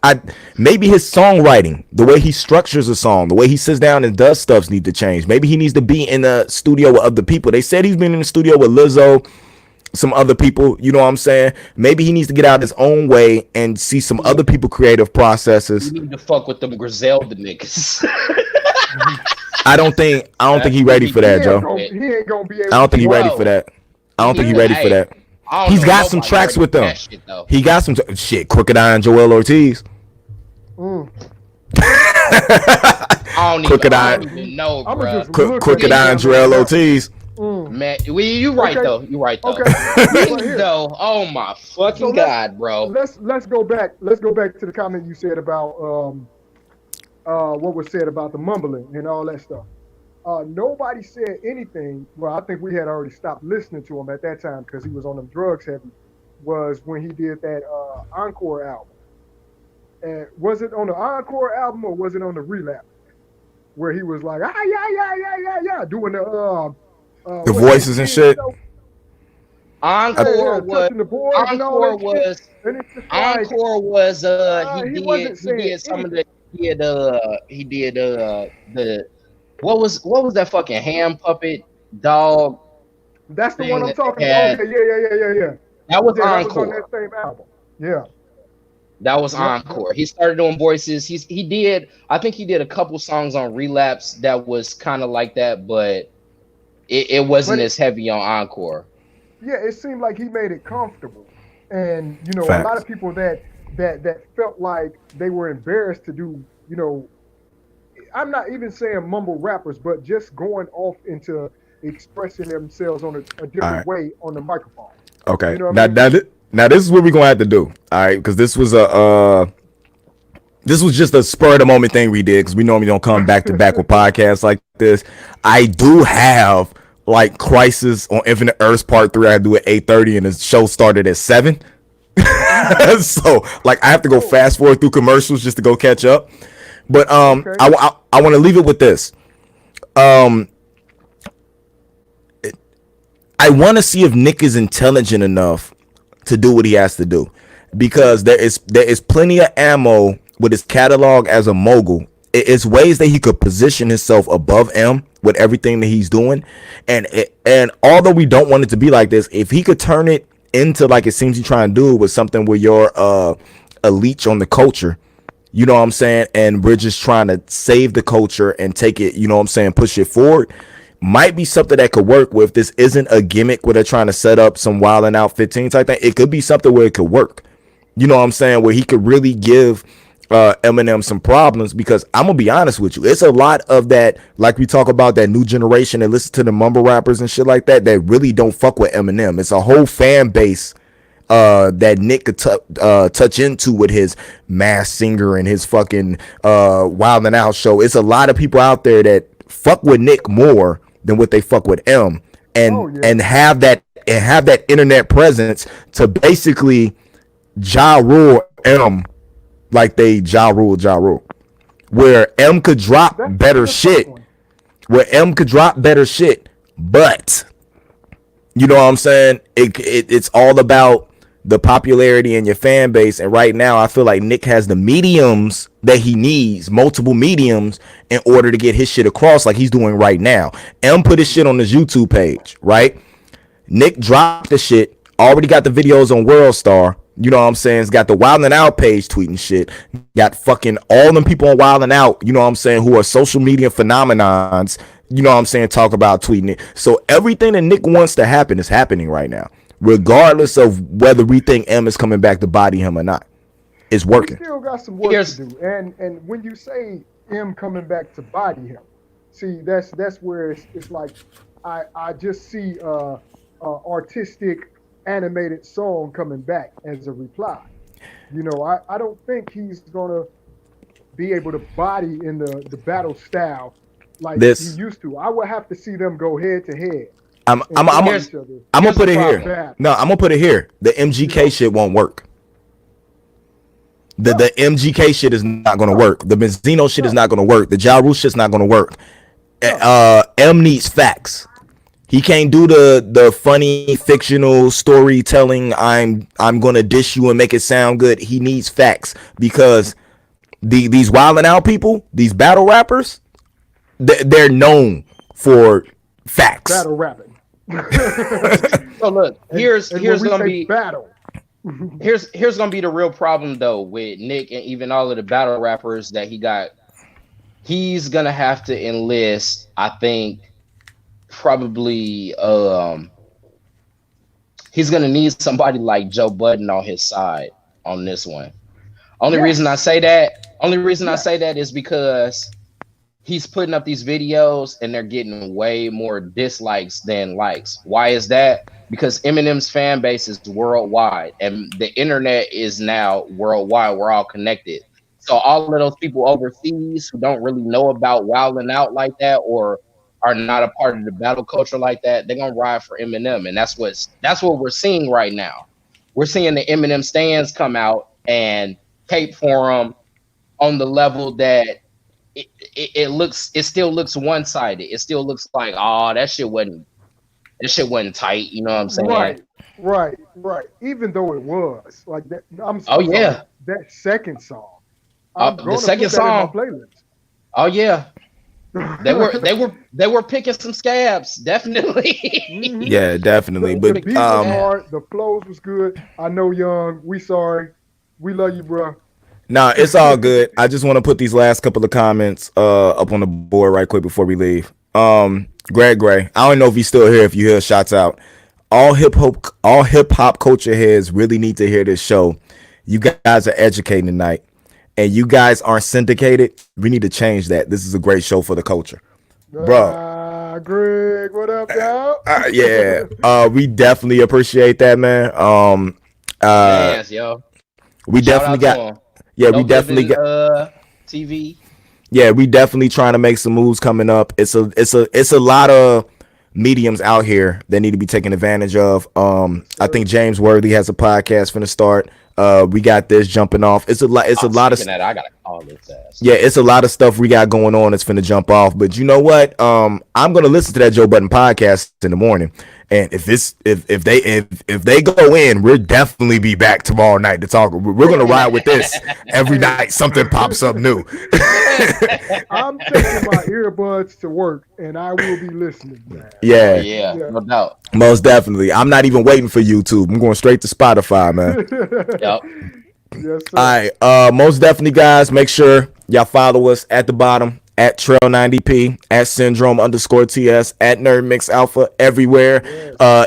maybe his songwriting, the way he structures a song, the way he sits down and does stuff need to change. Maybe he needs to be in the studio with other people. They said he's been in the studio with Lizzo, some other people, you know what I'm saying? Maybe he needs to get out his own way and see some other people creative processes. You need to fuck with them Griselda niggas. I don't think he ready for that, Joe. He ain't gonna be able I don't think he to. ready for that. I don't think he ready for that. I don't He's know got some nobody tracks ready with for them. that shit, though. He got some shit. Crooked Eye and Joel Ortiz. I don't Crooked Eye. even know, I'ma bro. just look Crooked at Eye it and right Joel now. Ortiz. Man, you right Okay. though. You right though. Okay. Right here. though. Oh my fucking So god, bro. Let's go back. Let's go back to the comment you said about what was said about the mumbling and all that stuff. Nobody said anything. Well, I think we had already stopped listening to him at that time because he was on them drugs heavy. Was when he did that Encore album. And was it on the Encore album or was it on the Relapse? Where he was like, yeah, doing The voices and shit. Encore was touching the boards and all Encore that was shit. And it's just like, Encore was he wasn't he saying did some of the he did the what was that fucking ham puppet dog? that's the thing one I'm that talking they about. Okay, yeah. That was Yeah, that was on Encore. that same album. Yeah. That was Yep. Encore. He started doing voices. He did. I think he did a couple songs on Relapse that was kind of like that, but it wasn't But as heavy on Encore. Yeah, it seemed like he made it comfortable. And, a Facts. lot of people that felt like they were embarrassed to do, I'm not even saying mumble rappers, but just going off into expressing themselves on a different All right. way on the microphone. Okay. You know what I mean? Now this is what we're gonna have to do. All right, because this was just a spur of the moment thing we did because we normally don't come back to back with podcasts like this. I do have like Crisis on Infinite Earths Part 3. I do at 8:30 and the show started at 7. So like I have to go fast forward through commercials just to go catch up. But Okay. I want to leave it with this. I want to see if Nick is intelligent enough to do what he has to do, because there is plenty of ammo with his catalog as a mogul. It's ways that he could position himself above M with everything that he's doing, and although we don't want it to be like this, if he could turn it into like it seems he's trying to do with something where you're a leech on the culture, you know what I'm saying, and we're just trying to save the culture and take it, you know what I'm saying, push it forward. might be something that could work with. This isn't a gimmick where they're trying to set up some Wild 'N Out 15 type thing. It could be something where it could work. You know what I'm saying? Where he could really give Eminem some problems, because I'm gonna be honest with you, it's a lot of that, like we talk about that new generation that listen to the mumble rappers and shit like that, that really don't fuck with Eminem. It's a whole fan base that Nick could touch into with his Masked Singer and his fucking Wild 'N Out show. It's a lot of people out there that fuck with Nick more than what they fuck with M, and have that internet presence to basically Ja Rule M like they Ja Rule, where M could drop better shit, but you know what I'm saying? It's all about the popularity in your fan base. And right now, I feel like Nick has the mediums that he needs, multiple mediums, in order to get his shit across, like he's doing right now. M put his shit on his YouTube page, right? Nick dropped the shit, already got the videos on WorldStar. You know what I'm saying? It's got the Wild 'N Out page tweeting shit. Got fucking all them people on Wild 'N Out, you know what I'm saying, who are social media phenomenons, you know what I'm saying, talk about tweeting it. So everything that Nick wants to happen is happening right now, regardless of whether we think M is coming back to body him or not. It's working. He still got some work to do. And when you say M coming back to body him, see, that's where it's like I just see artistic animated song coming back as a reply. You know, I don't think he's gonna be able to body in the battle style like he used to. I would have to see them go head to head. I'm gonna put it here. No, I'm gonna put it here. The MGK shit won't work. The MGK shit is not gonna work. The Benzino shit is not gonna work. The Ja Rule shit's not gonna work. M needs facts. He can't do the funny fictional storytelling. I'm gonna dish you and make it sound good. He needs facts, because these Wild 'N Out people, these battle rappers, they're known for facts. Battle rapping. So look, here's gonna be battle. here's gonna be the real problem though with Nick and even all of the battle rappers that he got. He's gonna have to enlist, I think, probably he's gonna need somebody like Joe Budden on his side on this one. Only reason I say that is because he's putting up these videos and they're getting way more dislikes than likes. Why is that? Because Eminem's fan base is worldwide and the internet is now worldwide. We're all connected. So all of those people overseas who don't really know about Wild 'N Out like that, or are not a part of the battle culture like that, they're gonna ride for Eminem, and that's what we're seeing right now. We're seeing the Eminem stands come out and cape for him on the level that it still looks one-sided. It still looks like, oh, that shit wasn't tight. You know what I'm saying? Right. Even though it was like that. That second song. The second song. Oh yeah. They were picking some scabs, definitely. Yeah, definitely. But the beat was hard, the flows was good. I know, Young. We sorry. We love you, bro. Nah, it's all good. I just want to put these last couple of comments up on the board right quick before we leave. Greg Gray. I don't know if he's still here. If you hear shots out, all hip hop culture heads really need to hear this show. You guys are educating tonight, and you guys aren't syndicated. We need to change that. This is a great show for the culture, bro. Greg, what up, y'all? Yeah, we definitely appreciate that, man. Yes, yo. We definitely got. Yeah, we definitely got TV. Yeah, we definitely trying to make some moves coming up. It's a lot of mediums out here that need to be taken advantage of. I think James Worthy has a podcast finna start. We got this jumping off. It's a lot of that. I gotta call this ass. Yeah, it's a lot of stuff we got going on that's finna jump off. But you know what? I'm gonna listen to that Joe Budden podcast in the morning. And if they go in, we'll definitely be back tomorrow night to talk. We're gonna ride with this every night. Something pops up new. I'm taking my earbuds to work, and I will be listening. Man. Yeah, no doubt. Most definitely. I'm not even waiting for YouTube. I'm going straight to Spotify, man. Yep. Yes, sir. All right. Most definitely, guys. Make sure y'all follow us at the bottom at Trell90p, at Syndrome_TS, at Nerd Mix Alpha, everywhere.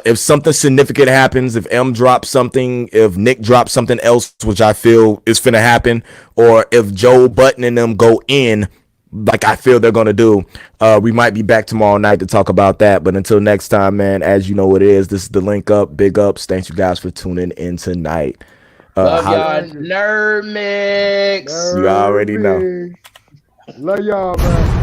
If something significant happens, if M drops something, if Nick drops something else, which I feel is finna happen, or if Joe Button and them go in, like I feel they're gonna do, we might be back tomorrow night to talk about that. But until next time, man, as you know what it is, this is the Link Up. Big ups. Thanks you guys for tuning in tonight. Love y'all, Nerd Mix. You already know. Love y'all, man.